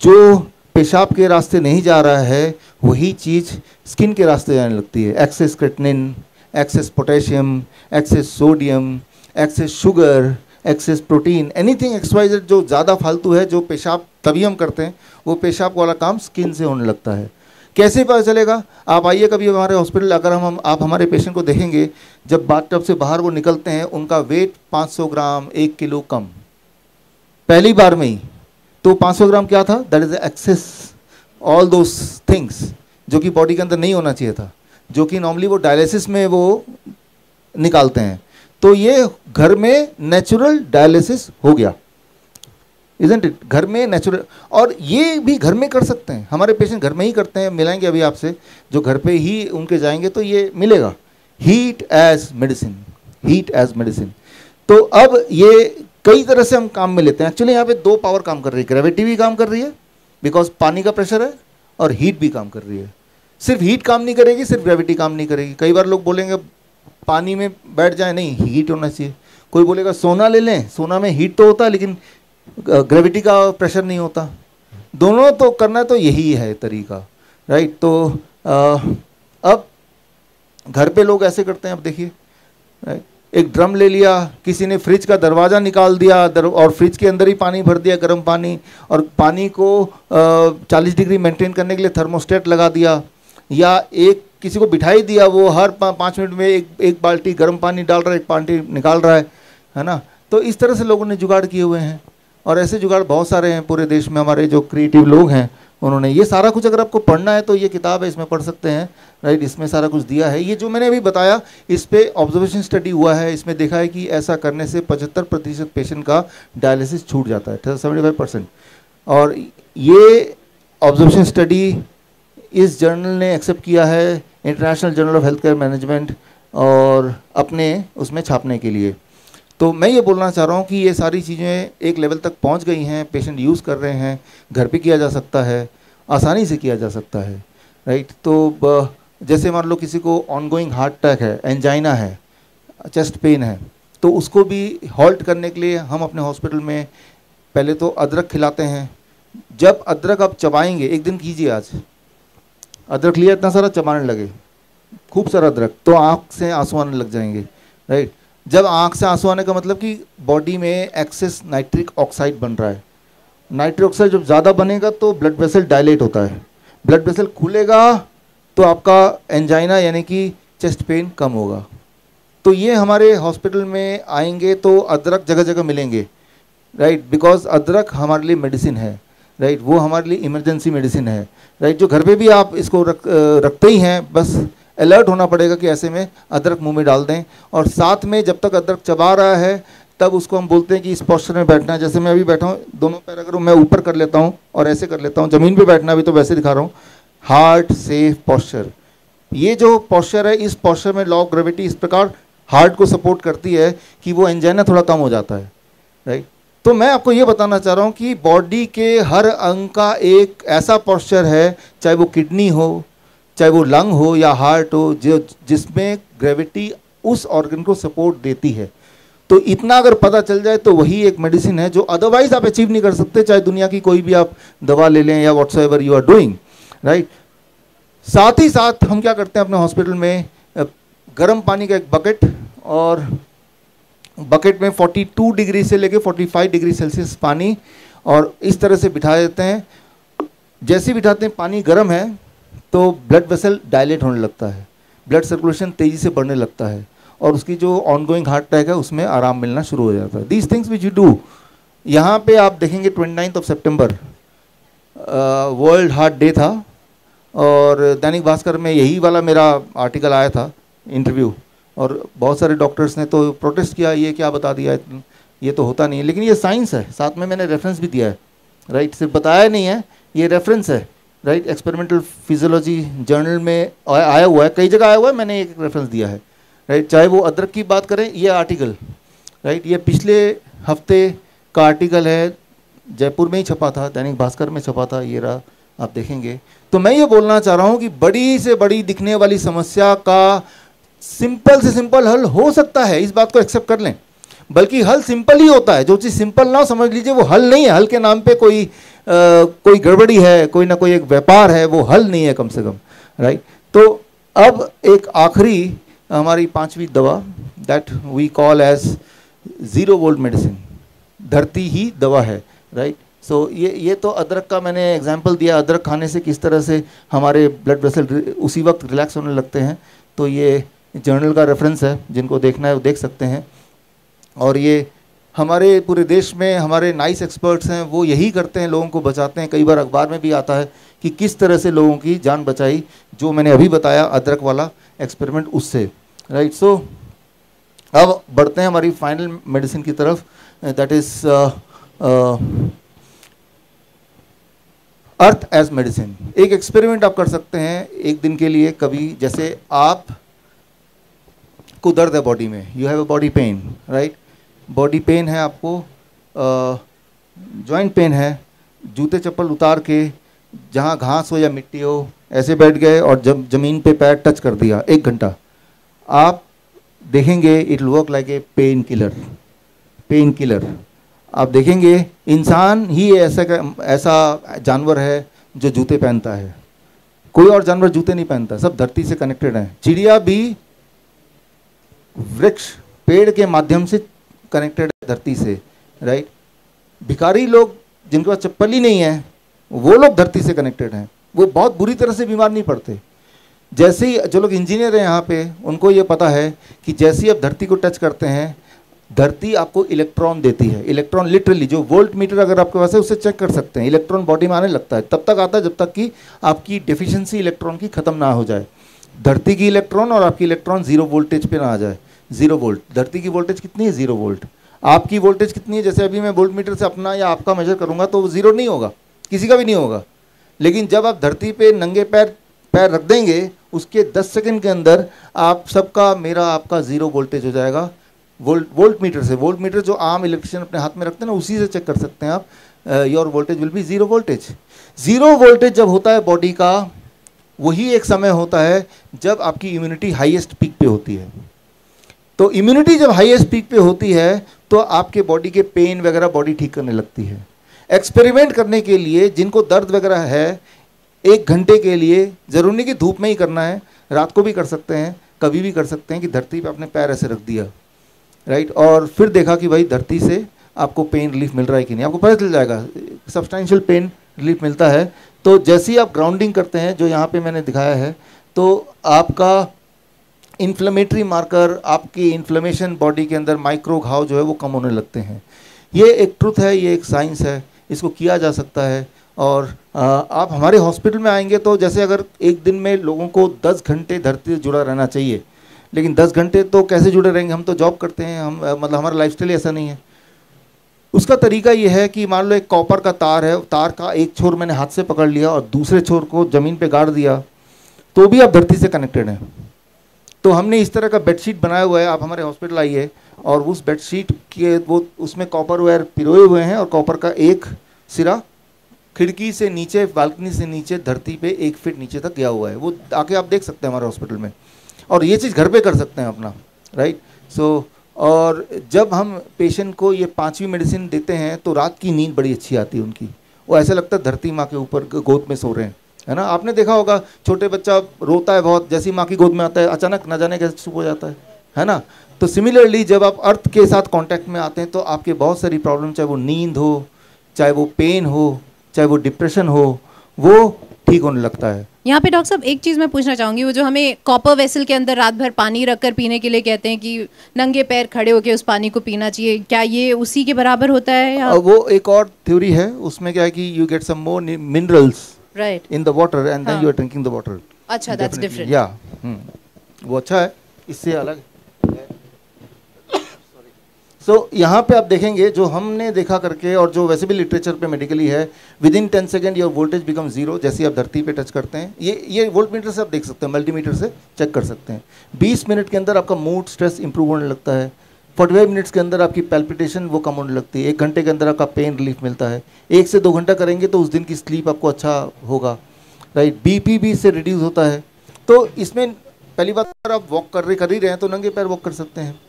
जो पेशाब के रास्ते नहीं जा रहा है वही चीज़ स्किन के रास्ते जाने लगती है। Excess creatinine, excess potassium, excess sodium, excess sugar, excess protein, anything XYZ जो ज़्यादा फालतू है, जो पेशाब तभी हम करते हैं, वो पेशाब वाला काम स्किन से होने लगता है। कैसे पता चलेगा? आप आइए कभी हमारे हॉस्पिटल, अगर आप हमारे पेशेंट को देखेंगे, जब बाथटब से बाहर वो निकलते हैं, उनका वेट 500 ग्राम 1 किलो कम पहली बार में ही। तो 500 ग्राम क्या था? That is excess all those things जो कि बॉडी के अंदर नहीं होना चाहिए था, जो कि नॉर्मली वो डायलिसिस में वो निकालते हैं। तो ये घर में नेचुरल डायलिसिस हो गया, इजंट इट? घर में नेचुरल, और ये भी घर में कर सकते हैं, हमारे पेशेंट घर में ही करते हैं। मिलाएंगे अभी आपसे, जो घर पे ही उनके जाएंगे तो ये मिलेगा, heat as medicine, heat as medicine. तो अब ये कई तरह से हम काम में लेते हैं। एक्चुअली यहाँ पे 2 पावर काम कर रही है, ग्रेविटी भी काम कर रही है बिकॉज पानी का प्रेशर है, और हीट भी काम कर रही है। सिर्फ हीट काम नहीं करेगी, सिर्फ ग्रेविटी काम नहीं करेगी। कई बार लोग बोलेंगे पानी में बैठ जाए, नहीं, हीट होना चाहिए। कोई बोलेगा सोना ले लें, सोना में हीट तो होता है लेकिन ग्रेविटी का प्रेशर नहीं होता। दोनों तो करना तो यही है तरीका, राइट? तो अब घर पे लोग ऐसे करते हैं, अब देखिए, राइट? एक ड्रम ले लिया, किसी ने फ्रिज का दरवाज़ा निकाल दिया और फ्रिज के अंदर ही पानी भर दिया, गर्म पानी, और पानी को 40 डिग्री मेंटेन करने के लिए थर्मोस्टेट लगा दिया, या एक किसी को बिठाई दिया, वो हर 5 मिनट में एक बाल्टी गर्म पानी डाल रहा है, एक बाल्टी निकाल रहा है ना? तो इस तरह से लोगों ने जुगाड़ किए हुए हैं। और ऐसे जुगाड़ बहुत सारे हैं पूरे देश में, हमारे जो क्रिएटिव लोग हैं उन्होंने ये सारा कुछ, अगर आपको पढ़ना है तो ये किताब है, इसमें पढ़ सकते हैं, राइट। इसमें सारा कुछ दिया है। ये जो मैंने अभी बताया इस पे ऑब्जर्वेशन स्टडी हुआ है, इसमें देखा है कि ऐसा करने से 75% पेशेंट का डायलिसिस छूट जाता है, 75%। और ये ऑब्जर्वेशन स्टडी इस जर्नल ने एक्सेप्ट किया है, international journal of health care management, और अपने उसमें छापने के लिए। तो मैं ये बोलना चाह रहा हूँ कि ये सारी चीज़ें एक लेवल तक पहुँच गई हैं, पेशेंट यूज़ कर रहे हैं, घर पे किया जा सकता है, आसानी से किया जा सकता है, राइट। तो जैसे मान लो किसी को ऑनगोइंग हार्ट अटैक है, एंजाइना है, चेस्ट पेन है, तो उसको भी हॉल्ट करने के लिए हम अपने हॉस्पिटल में पहले तो अदरक खिलाते हैं। जब अदरक आप चबाएंगे, एक दिन कीजिए, आज अदरक लिया इतना सारा चबाने लगे, खूब सारा अदरक, तो आँख से आंसू आने लग जाएंगे, राइट। जब आँख से आंसू आने का मतलब कि बॉडी में एक्सेस नाइट्रिक ऑक्साइड बन रहा है। नाइट्रिक ऑक्साइड जब ज़्यादा बनेगा तो ब्लड वेसल डायलेट होता है, ब्लड वेसल खुलेगा तो आपका एंजाइना यानी कि चेस्ट पेन कम होगा। तो ये हमारे हॉस्पिटल में आएंगे तो अदरक जगह जगह मिलेंगे, राइट, बिकॉज अदरक हमारे लिए मेडिसिन है, राइट, वो हमारे लिए इमरजेंसी मेडिसिन है, राइट। जो घर पे भी आप इसको रखते ही हैं, बस अलर्ट होना पड़ेगा कि ऐसे में अदरक मुंह में डाल दें। और साथ में जब तक अदरक चबा रहा है तब उसको हम बोलते हैं कि इस पोस्चर में बैठना है। जैसे मैं अभी बैठा हूँ, दोनों पैर अगर मैं ऊपर कर लेता हूँ और ऐसे कर लेता हूँ, ज़मीन पे बैठना भी तो वैसे दिखा रहा हूँ, हार्ट सेफ पोस्चर। ये जो पोस्चर है, इस पोस्चर में लॉ ऑफ ग्रेविटी इस प्रकार हार्ट को सपोर्ट करती है कि वो एंजाइना थोड़ा कम हो जाता है, राइट। तो मैं आपको ये बताना चाह रहा हूँ कि बॉडी के हर अंग का एक ऐसा पोस्चर है, चाहे वो किडनी हो, चाहे वो लंग हो या हार्ट हो, जो जिसमें ग्रेविटी उस ऑर्गन को सपोर्ट देती है। तो इतना अगर पता चल जाए तो वही एक मेडिसिन है जो अदरवाइज आप अचीव नहीं कर सकते, चाहे दुनिया की कोई भी आप दवा ले लें या whatsoever you are doing, right. साथ ही साथ हम क्या करते हैं अपने हॉस्पिटल में, गर्म पानी का एक बकेट, और बकेट में 42 डिग्री से लेके 45 डिग्री सेल्सियस पानी, और इस तरह से बिठा देते हैं। जैसे बिठाते हैं पानी गर्म है तो ब्लड वेसल डायलेट होने लगता है, ब्लड सर्कुलेशन तेज़ी से बढ़ने लगता है, और उसकी जो ऑनगोइंग हार्ट अटैक है उसमें आराम मिलना शुरू हो जाता है। These things which you do, यहाँ पे आप देखेंगे 29 सितंबर वर्ल्ड हार्ट डे था, और दैनिक भास्कर में यही वाला मेरा आर्टिकल आया था, इंटरव्यू, और बहुत सारे डॉक्टर्स ने तो प्रोटेस्ट किया, ये क्या बता दिया, ये तो होता नहीं है। लेकिन ये साइंस है, साथ में मैंने रेफरेंस भी दिया है, राइट, सिर्फ बताया नहीं है, ये रेफरेंस है, राइट। एक्सपेरिमेंटल फिजियोलॉजी जर्नल में आया हुआ है, कई जगह आया हुआ है, मैंने एक रेफरेंस दिया है, राइट। चाहे वो अदरक की बात करें, ये आर्टिकल, राइट, ये पिछले हफ्ते का आर्टिकल है, जयपुर में ही छपा था, दैनिक भास्कर में छपा था, ये रहा, आप देखेंगे। तो मैं ये बोलना चाह रहा हूँ कि बड़ी से बड़ी दिखने वाली समस्या का सिंपल से सिंपल हल हो सकता है, इस बात को एक्सेप्ट कर लें। बल्कि हल सिंपल ही होता है, जो चीज़ सिंपल ना हो समझ लीजिए वो हल नहीं है, हल के नाम पे कोई गड़बड़ी है, कोई ना कोई एक व्यापार है, वो हल नहीं है कम से कम, राइट। तो अब एक आखिरी हमारी 5वीं दवा, that we call as 0 volt medicine, धरती ही दवा है, राइट। सो ये तो अदरक का मैंने एग्जाम्पल दिया, अदरक खाने से किस तरह से हमारे ब्लड वेसल उसी वक्त रिलैक्स होने लगते हैं। तो ये जर्नल का रेफरेंस है, जिनको देखना है वो देख सकते हैं। और ये हमारे पूरे देश में हमारे नाइस एक्सपर्ट्स हैं, वो यही करते हैं, लोगों को बचाते हैं। कई बार अखबार में भी आता है कि किस तरह से लोगों की जान बचाई, जो मैंने अभी बताया अदरक वाला एक्सपेरिमेंट, उससे, राइट। सो अब बढ़ते हैं हमारी फाइनल मेडिसिन की तरफ, that is earth as medicine. एक एक्सपेरिमेंट आप कर सकते हैं एक दिन के लिए, कभी जैसे आप को दर्द है बॉडी में, you have a body pain, right, body pain है आपको, जॉइंट पेन है, जूते चप्पल उतार के जहाँ घास हो या मिट्टी हो ऐसे बैठ गए और जब ज़मीन पे पैर टच कर दिया 1 घंटा, आप देखेंगे it will work like a pain killer. आप देखेंगे इंसान ही ऐसा जानवर है जो जूते पहनता है, कोई और जानवर जूते नहीं पहनता, सब धरती से कनेक्टेड हैं। चिड़िया भी वृक्ष पेड़ के माध्यम से कनेक्टेड है धरती से, राइट। भिखारी लोग जिनके पास चप्पल ही नहीं है, वो लोग धरती से कनेक्टेड हैं, वो बहुत बुरी तरह से बीमार नहीं पड़ते। जैसे ही जो लोग इंजीनियर हैं यहाँ पे, उनको ये पता है कि जैसे ही आप धरती को टच करते हैं धरती आपको इलेक्ट्रॉन देती है, इलेक्ट्रॉन लिटरली, जो वोल्ट मीटर अगर आपके पास है उससे चेक कर सकते हैं, इलेक्ट्रॉन बॉडी में आने लगता है, तब तक आता है जब तक कि आपकी डेफिशिएंसी इलेक्ट्रॉन की खत्म ना हो जाए। धरती की इलेक्ट्रॉन और आपकी इलेक्ट्रॉन 0 वोल्टेज पे ना आ जाए। 0 वोल्ट, धरती की वोल्टेज कितनी है? 0 वोल्ट। आपकी वोल्टेज कितनी है? जैसे अभी मैं वोल्ट मीटर से अपना या आपका मेजर करूंगा तो वो 0 नहीं होगा, किसी का भी नहीं होगा। लेकिन जब आप धरती पे नंगे पैर रख देंगे, उसके 10 सेकंड के अंदर आप सबका, मेरा, आपका 0 वोल्टेज हो जाएगा। वोल्ट मीटर से, वोल्ट मीटर जो आम इलेक्ट्रिशियन अपने हाथ में रखते हैं ना, उसी से चेक कर सकते हैं आप। Your voltage will be 0 voltage. 0 voltage जब होता है बॉडी का, वही एक समय होता है जब आपकी इम्यूनिटी हाईएस्ट पीक पे होती है। तो इम्यूनिटी जब हाईएस्ट पीक पे होती है तो आपके बॉडी के पेन वगैरह बॉडी ठीक करने लगती है। एक्सपेरिमेंट करने के लिए जिनको दर्द वगैरह है, 1 घंटे के लिए, जरूरी नहीं कि धूप में ही करना है, रात को भी कर सकते हैं, कभी भी कर सकते हैं, कि धरती पे अपने पैर ऐसे रख दिया, राइट, और फिर देखा कि भाई धरती से आपको पेन रिलीफ मिल रहा है कि नहीं। आपको पता चल जाएगा, सब्सटेंशियल पेन रिलीफ मिलता है। तो जैसे ही आप ग्राउंडिंग करते हैं, जो यहाँ पे मैंने दिखाया है, तो आपका इन्फ्लेमेटरी मार्कर, आपकी इन्फ्लेमेशन बॉडी के अंदर, माइक्रो घाव जो है वो कम होने लगते हैं। ये एक ट्रुथ है, ये एक साइंस है, इसको किया जा सकता है। और आप हमारे हॉस्पिटल में आएंगे तो जैसे अगर एक दिन में लोगों को 10 घंटे धरती से जुड़ा रहना चाहिए, लेकिन 10 घंटे तो कैसे जुड़े रहेंगे? हम तो जॉब करते हैं, हम मतलब हमारा लाइफस्टाइल ऐसा नहीं है। उसका तरीका ये है कि मान लो एक कॉपर का तार है, तार का एक छोर मैंने हाथ से पकड़ लिया और दूसरे छोर को ज़मीन पे गाड़ दिया, तो भी आप धरती से कनेक्टेड हैं। तो हमने इस तरह का बेडशीट बनाया हुआ है, आप हमारे हॉस्पिटल आइए और उस बेडशीट के वो उसमें कॉपर वायर पिरोए हुए हैं और कॉपर का एक सिरा खिड़की से नीचे, बालकनी से नीचे धरती पे 1 फीट नीचे तक गया हुआ है। वो आके आप देख सकते हैं हमारे हॉस्पिटल में, और ये चीज़ घर पे कर सकते हैं अपना, राइट। सो और जब हम पेशेंट को ये 5वीं मेडिसिन देते हैं तो रात की नींद बड़ी अच्छी आती है उनकी, वो ऐसा लगता है धरती माँ के ऊपर गोद में सो रहे हैं, है ना। आपने देखा होगा छोटे बच्चा रोता है बहुत, जैसी माँ की गोद में आता है अचानक न जाने कैसे चुप हो जाता है ना। तो सिमिलरली जब आप अर्थ के साथ कांटेक्ट में आते हैं तो आपके बहुत सारी प्रॉब्लम, चाहे वो नींद हो, चाहे वो पेन हो, चाहे वो डिप्रेशन हो, वो ठीक होने लगता है। यहाँ पे डॉक्टर साहब एक चीज़ मैं पूछना चाहूँगी, वो जो हमें कॉपर वेसल के अंदर रात भर पानी रखकर पीने के लिए कहते हैं कि नंगे पैर खड़े होकर उस पानी को पीना चाहिए, क्या ये उसी के बराबर होता है या? वो एक और थ्योरी है, उसमें क्या है कि you get some more minerals right in the water and then you are drinking the water. अच्छा, दैट्स डिफरेंट। या वो अच्छा है, इससे अलग है। सो यहाँ पे आप देखेंगे जो हमने देखा करके, और जो वैसे भी लिटरेचर पे मेडिकली है, with in 10 second your voltage become 0 जैसे आप धरती पे टच करते हैं। ये वोल्ट मीटर से आप देख सकते हैं, मल्टीमीटर से चेक कर सकते हैं। 20 मिनट के अंदर आपका मूड, स्ट्रेस इंप्रूव होने लगता है। 45 मिनट्स के अंदर आपकी पैल्पिटेशन वो कम होने लगती है। 1 घंटे के अंदर आपका पेन रिलीफ मिलता है। 1 से 2 घंटा करेंगे तो उस दिन की स्लीप आपको अच्छा होगा, राइट। बीपी भी इससे रिड्यूस होता है। तो इसमें पहली बात, अगर आप वॉक कर ही रहे हैं तो नंगे पैर वॉक कर सकते हैं,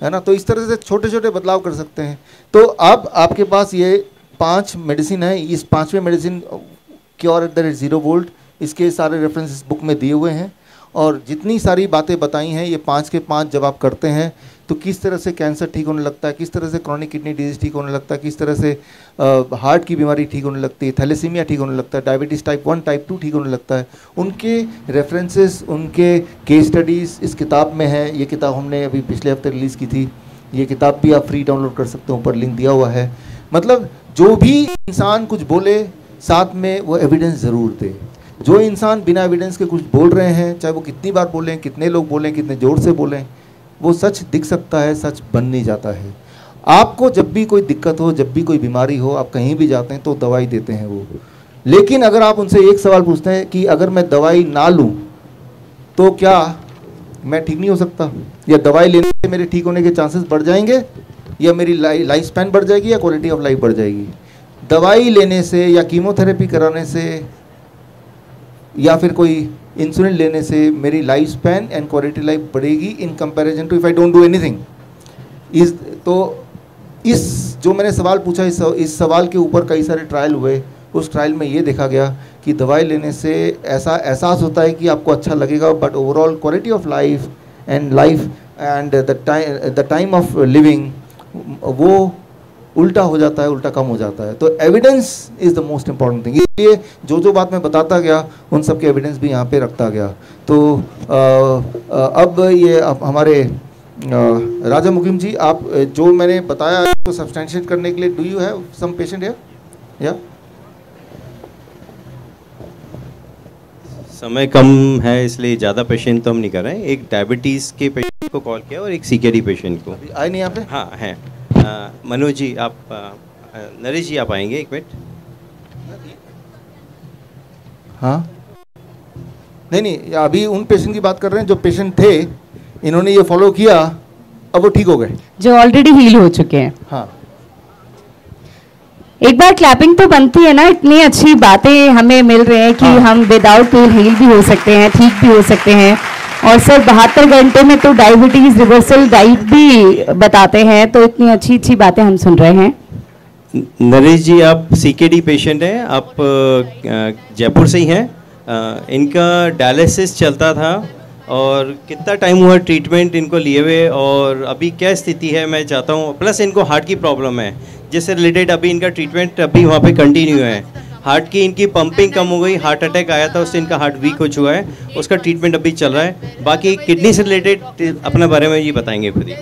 है ना। तो इस तरह से छोटे छोटे बदलाव कर सकते हैं। तो अब आपके पास ये 5 मेडिसिन है। इस 5वें medicine cure at the rate 0 volt, इसके सारे रेफरेंसेस बुक में दिए हुए हैं। और जितनी सारी बातें बताई हैं, ये 5 के 5 जब आप करते हैं तो किस तरह से कैंसर ठीक होने लगता है, किस तरह से क्रॉनिक किडनी डिजीज ठीक होने लगता है, किस तरह से हार्ट की बीमारी ठीक होने लगती है, थैलेसीमिया ठीक होने लगता है, डायबिटीज़ टाइप 1 टाइप 2 ठीक होने लगता है, उनके रेफरेंसेस, उनके केस स्टडीज़ इस किताब में है। ये किताब हमने अभी पिछले हफ्ते रिलीज़ की थी। ये किताब भी आप फ्री डाउनलोड कर सकते हो, ऊपर लिंक दिया हुआ है। मतलब जो भी इंसान कुछ बोले, साथ में वो एविडेंस ज़रूर दे। जो इंसान बिना एविडेंस के कुछ बोल रहे हैं, चाहे वो कितनी बार बोलें, कितने लोग बोलें, कितने ज़ोर से बोलें, वो सच दिख सकता है, सच बन नहीं जाता है। आपको जब भी कोई दिक्कत हो, जब भी कोई बीमारी हो, आप कहीं भी जाते हैं तो दवाई देते हैं वो। लेकिन अगर आप उनसे एक सवाल पूछते हैं कि अगर मैं दवाई ना लूं तो क्या मैं ठीक नहीं हो सकता, या दवाई लेने से मेरे ठीक होने के चांसेस बढ़ जाएंगे, या मेरी लाइफ स्पैन बढ़ जाएगी, या क्वालिटी ऑफ लाइफ बढ़ जाएगी। दवाई लेने से या कीमोथेरेपी कराने से या फिर कोई इंसुलिन लेने से मेरी life span and quality life बढ़ेगी in comparison to if I don't do anything. इस जो मैंने सवाल पूछा, इस सवाल के ऊपर कई सारे ट्रायल हुए। उस ट्रायल में ये देखा गया कि दवाई लेने से ऐसा एहसास होता है कि आपको अच्छा लगेगा, but overall quality of life and the time of living वो उल्टा हो जाता है, उल्टा कम हो जाता है। तो evidence is the most important thing. इसलिए जो बात मैं बताता गया उन सब के एविडेंस भी यहाँ पे रखता गया। तो अब हमारे राजा मुकीम जी, आप जो मैंने बताया तो सब्सटेंशिएट करने के लिए, do you have some patient here? या समय कम है इसलिए ज़्यादा पेशेंट तो हम नहीं कर रहे हैं। एक डायबिटीज़ के पेशेंट को कॉल किया और एक सीकेडी पेशेंट को। आए नहीं यहाँ पे? हाँ हैं। मनोज जी आप, नरेश जी आप आएंगे एक मिनट। हाँ नहीं, अभी उन पेशेंट की बात कर रहे हैं जो पेशेंट थे, इन्होंने ये फॉलो किया, अब वो ठीक हो गए, जो ऑलरेडी हील हो चुके हैं। हाँ। एक बार क्लैपिंग तो बनती है ना, इतनी अच्छी बातें हमें मिल रही हैं कि हम विदाउट पेन हील भी हो सकते हैं, ठीक भी हो सकते हैं। और सर 72 घंटे में तो डायबिटीज रिवर्सल डाइट भी बताते हैं, तो इतनी अच्छी अच्छी बातें हम सुन रहे हैं। नरेश जी आप सीकेडी पेशेंट हैं, आप जयपुर से ही हैं। इनका डायलिसिस चलता था और कितना टाइम हुआ ट्रीटमेंट इनको लिए हुए और अभी क्या स्थिति है मैं चाहता हूँ, प्लस इनको हार्ट की प्रॉब्लम है जिससे रिलेटेड अभी इनका ट्रीटमेंट अभी वहाँ पे कंटिन्यू है। हार्ट की इनकी पंपिंग कम हो गई, हार्ट अटैक आया था उससे इनका हार्ट वीक हो चुका है, उसका ट्रीटमेंट अभी चल रहा है। बाकी किडनी से रिलेटेड अपने बारे में ये बताएंगे खुद ही।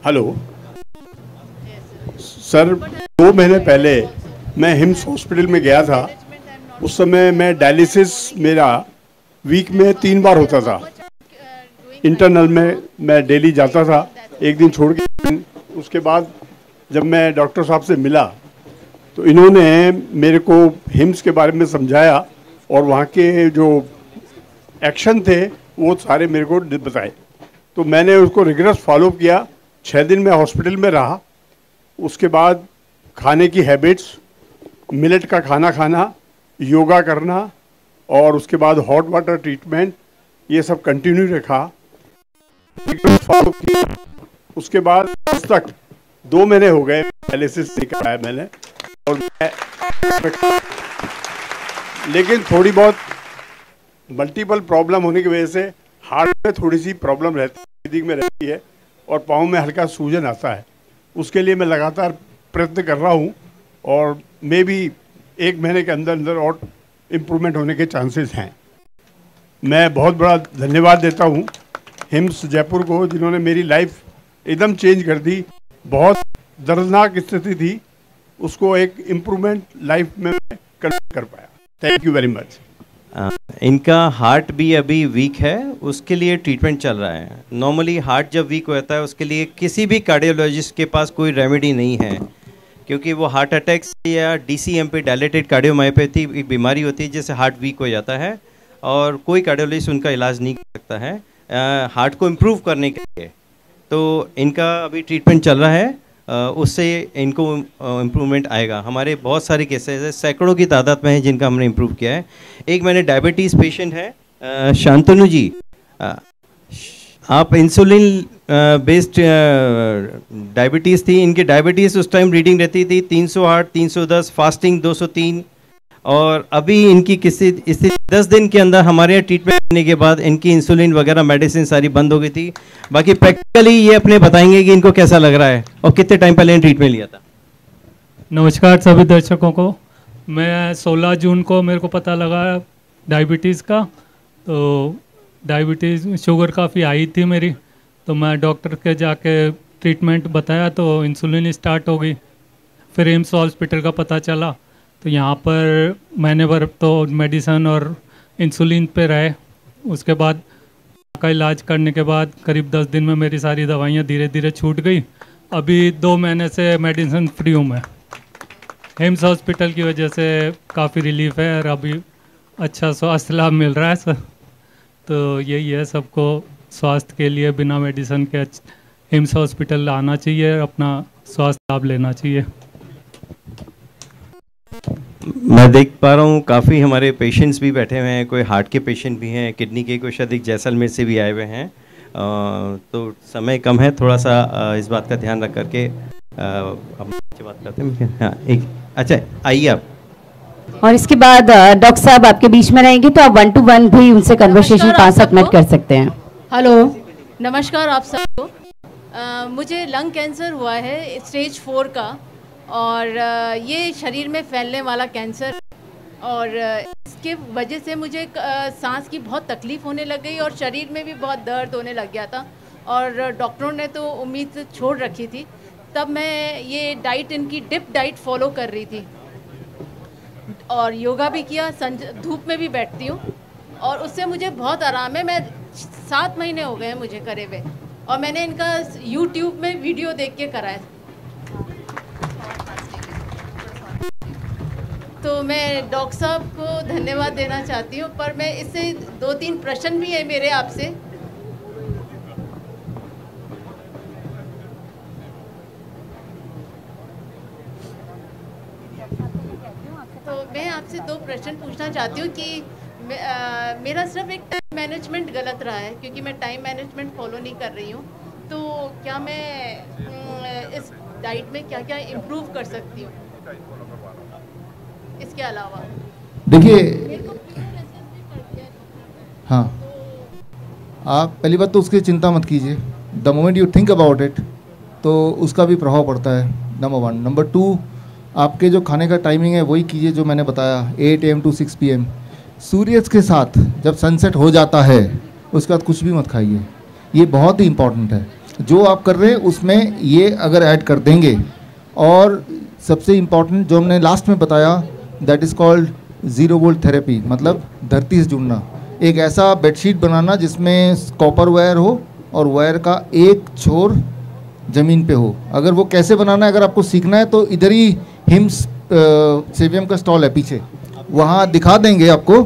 हेलो सर, 2 महीने पहले मैं हिम्स हॉस्पिटल में गया था। उस समय मैं डायलिसिस मेरा वीक में 3 बार होता था। इंटरनल में मैं डेली जाता था, एक दिन छोड़ के। उसके बाद जब मैं डॉक्टर साहब से मिला तो इन्होंने मेरे को हिम्स के बारे में समझाया और वहाँ के जो एक्शन थे वो सारे मेरे को बताए। तो मैंने उसको रिगरस फॉलो किया। 6 दिन मैं हॉस्पिटल में रहा। उसके बाद खाने की हैबिट्स, मिलेट का खाना खाना, योगा करना और उसके बाद हॉट वाटर ट्रीटमेंट, ये सब कंटिन्यू रखा, फॉलो किया। उसके बाद आज तक 2 महीने हो गए डायलिसिस निकाला है मैंने। और लेकिन थोड़ी बहुत मल्टीपल प्रॉब्लम होने की वजह से हार्ट में थोड़ी सी प्रॉब्लम रहती है और पाँव में हल्का सूजन आता है। उसके लिए मैं लगातार प्रयत्न कर रहा हूँ और मे भी 1 महीने के अंदर अंदर और इम्प्रूवमेंट होने के चांसेस हैं। मैं बहुत बड़ा धन्यवाद देता हूँ हिम्स जयपुर को, जिन्होंने मेरी लाइफ एकदम चेंज कर दी। बहुत दर्दनाक स्थिति थी, उसको एक इम्प्रूवमेंट लाइफ में कन्वर्ट कर पाया। Thank you very much. इनका हार्ट भी अभी वीक है, उसके लिए ट्रीटमेंट चल रहा है। नॉर्मली हार्ट जब वीक होता है उसके लिए किसी भी कार्डियोलॉजिस्ट के पास कोई रेमेडी नहीं है, क्योंकि वो हार्ट अटैक या DCMP डायलेटेड कार्डियोमायोपैथी एक बीमारी होती है जिससे हार्ट वीक हो जाता है और कोई कार्डियोलॉजिस्ट उनका इलाज नहीं कर सकता है हार्ट को इम्प्रूव करने के लिए। तो इनका अभी ट्रीटमेंट चल रहा है, उससे इनको इम्प्रूवमेंट आएगा। हमारे बहुत सारे केसेस है, सैकड़ों की तादाद में है जिनका हमने इम्प्रूव किया है। एक मैंने डायबिटीज़ पेशेंट है, शांतनु जी, आप इंसुलिन बेस्ड डायबिटीज़ थी, इनकी डायबिटीज़ उस टाइम रीडिंग रहती थी 308, 310, फास्टिंग 203, और अभी इनकी किसी 10 दिन के अंदर हमारे यहाँ ट्रीटमेंट करने के बाद इनकी इंसुलिन वगैरह मेडिसिन सारी बंद हो गई थी। बाकी प्रैक्टिकली ये अपने बताएंगे कि इनको कैसा लग रहा है और कितने टाइम पहले ट्रीटमेंट लिया था। नमस्कार सभी दर्शकों को। मैं 16 जून को मेरे को पता लगा डायबिटीज़ का, तो डायबिटीज़ शुगर काफ़ी आई थी मेरी, तो मैं डॉक्टर के जाके ट्रीटमेंट बताया तो इंसुलिन स्टार्ट हो गई। फिर एम्स हॉस्पिटल का पता चला तो यहाँ पर मैंने तो मेडिसन और इंसुलिन पे रहे। उसके बाद का इलाज करने के बाद करीब 10 दिन में मेरी सारी दवाइयाँ धीरे धीरे छूट गई। अभी 2 महीने से मेडिसिन फ्री हूँ मैं। एम्स हॉस्पिटल की वजह से काफ़ी रिलीफ है और अभी अच्छा स्वास्थ्य लाभ मिल रहा है सर। तो यही है, सबको स्वास्थ्य के लिए बिना मेडिसिन के एम्स हॉस्पिटल आना चाहिए, अपना स्वास्थ्य लाभ लेना चाहिए। मैं देख पा रहा हूँ काफ़ी हमारे पेशेंट्स भी बैठे हुए हैं, कोई हार्ट के पेशेंट भी हैं, किडनी के, कुछ अधिक जैसलमेर से भी आए हुए हैं। तो समय कम है, थोड़ा सा इस बात का ध्यान रख करके हम बात करते हैं। हाँ, एक अच्छा आइए आप। और इसके बाद डॉक्टर साहब आपके बीच में रहेंगे तो आप 1 to 1 भी उनसे कन्वर्सेशन 5-7 मिनट कर सकते हैं। हेलो, नमस्कार आप सबको। मुझे लंग कैंसर हुआ है स्टेज 4 का, और ये शरीर में फैलने वाला कैंसर। और इसके वजह से मुझे सांस की बहुत तकलीफ़ होने लग गई और शरीर में भी बहुत दर्द होने लग गया था और डॉक्टरों ने तो उम्मीद छोड़ रखी थी। तब मैं ये डाइट, इनकी डिप डाइट फॉलो कर रही थी और योगा भी किया, धूप में भी बैठती हूँ और उससे मुझे बहुत आराम है। मैं 7 महीने हो गए हैं मुझे करे हुए और मैंने इनका YouTube में वीडियो देख के करा है। तो मैं डॉक्टर साहब को धन्यवाद देना चाहती हूँ, पर मैं इससे 2-3 प्रश्न भी है मेरे आपसे। तो मैं आपसे 2 प्रश्न पूछना चाहती हूँ कि मेरा सिर्फ एक टाइम मैनेजमेंट गलत रहा है, क्योंकि मैं टाइम मैनेजमेंट फॉलो नहीं कर रही हूँ। तो क्या मैं इस डाइट में क्या क्या इम्प्रूव कर सकती हूँ इसके अलावा? देखिए, हाँ, आप पहली बात तो उसकी चिंता मत कीजिए। The moment you think about it तो उसका भी प्रभाव पड़ता है, नंबर 1। नंबर 2, आपके जो खाने का टाइमिंग है वही कीजिए जो मैंने बताया, 8 AM to 6 PM। सूर्य के साथ जब सनसेट हो जाता है उसके बाद कुछ भी मत खाइए, ये बहुत ही इम्पॉर्टेंट है। जो आप कर रहे हैं उसमें ये अगर ऐड कर देंगे, और सबसे इम्पॉर्टेंट जो हमने लास्ट में बताया, that is called 0 volt therapy, मतलब धरती से जुड़ना। एक ऐसा बेडशीट बनाना जिसमें कॉपर वायर हो और वायर का एक छोर ज़मीन पे हो। अगर वो कैसे बनाना है, अगर आपको सीखना है तो इधर ही हिम्स सेवियम का स्टॉल है पीछे, वहाँ दिखा देंगे आपको,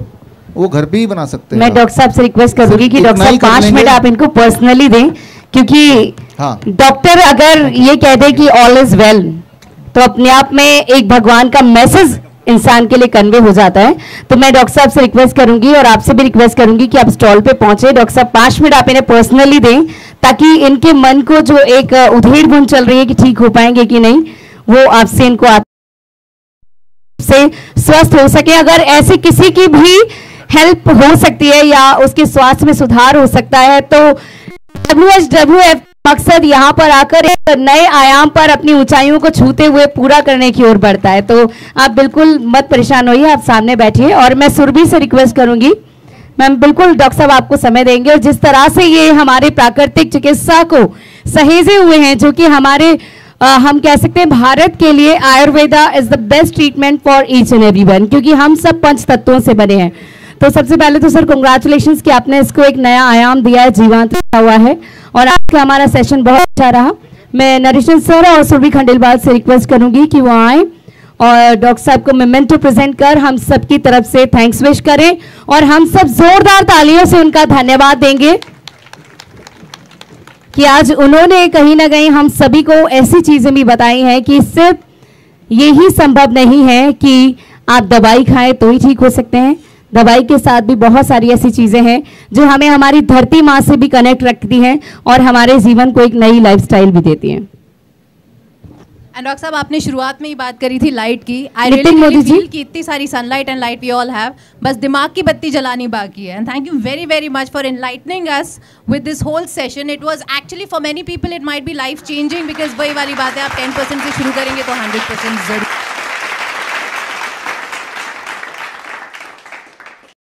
वो घर पे ही बना सकते हैं। मैं डॉक्टर साहब से रिक्वेस्ट करूंगी कि डॉक्टर साहब 5 मिनट आप इनको पर्सनली दें, क्योंकि हाँ, डॉक्टर अगर ये कह दे कि ऑल इज वेल तो अपने आप में एक भगवान का मैसेज इंसान के लिए कन्वे हो जाता है। तो मैं डॉक्टर साहब से रिक्वेस्ट करूंगी और आपसे भी रिक्वेस्ट करूंगी कि आप स्टॉल पे पहुंचे। डॉक्टर साहब 5 मिनट आप इन्हें पर्सनली दें, ताकि इनके मन को जो एक उधेड़ बुन चल रही है कि ठीक हो पाएंगे कि नहीं, वो आपसे इनको से स्वस्थ हो सके। अगर ऐसे किसी की भी हेल्प हो सकती है या उसके स्वास्थ्य में सुधार हो सकता है, तो WHWF मकसद यहाँ पर आकर एक नए आयाम पर अपनी ऊंचाइयों को छूते हुए पूरा करने की ओर बढ़ता है। तो आप बिल्कुल मत परेशान होइए, आप सामने बैठिए। और मैं सुरभि से रिक्वेस्ट करूंगी, मैम बिल्कुल डॉक्टर साहब आपको समय देंगे। और जिस तरह से ये हमारे प्राकृतिक चिकित्सा को सहेजे हुए हैं, जो कि हमारे हम कह सकते हैं भारत के लिए Ayurveda is the best treatment for each and everyone, क्योंकि हम सब 5 तत्वों से बने हैं। तो सबसे पहले तो सर कांग्रेचुलेशंस कि आपने इसको एक नया आयाम दिया है, जीवंत हुआ है, और आज का हमारा सेशन बहुत अच्छा रहा। मैं नरेशन सर और सुरभि खंडेलवाल से रिक्वेस्ट करूंगी कि वो आए और डॉक्टर साहब को मेमेंटो प्रेजेंट कर हम सब की तरफ से थैंक्स विश करें, और हम सब जोरदार तालियों से उनका धन्यवाद देंगे कि आज उन्होंने कहीं ना कहीं हम सभी को ऐसी चीजें भी बताई हैं कि सिर्फ यही संभव नहीं है कि आप दवाई खाएं तो ही ठीक हो सकते हैं। दवाई के साथ भी बहुत सारी ऐसी चीजें हैं जो हमें हमारी धरती माँ से भी कनेक्ट रखती हैं और हमारे जीवन को एक नई लाइफस्टाइल भी देती हैं। एंड डॉक्टर साहब, आपने शुरुआत में ही बात करी थी लाइट की। आई नितिन मोदी जी की इतनी सारी sunlight and light we all have, बस दिमाग की बत्ती जलानी बाकी है। And thank you very very much for enlightening us with this whole session. It was actually for many people it might be life changing, because वही वाली बात है, आप 10% से शुरू करेंगे तो 100% जरूर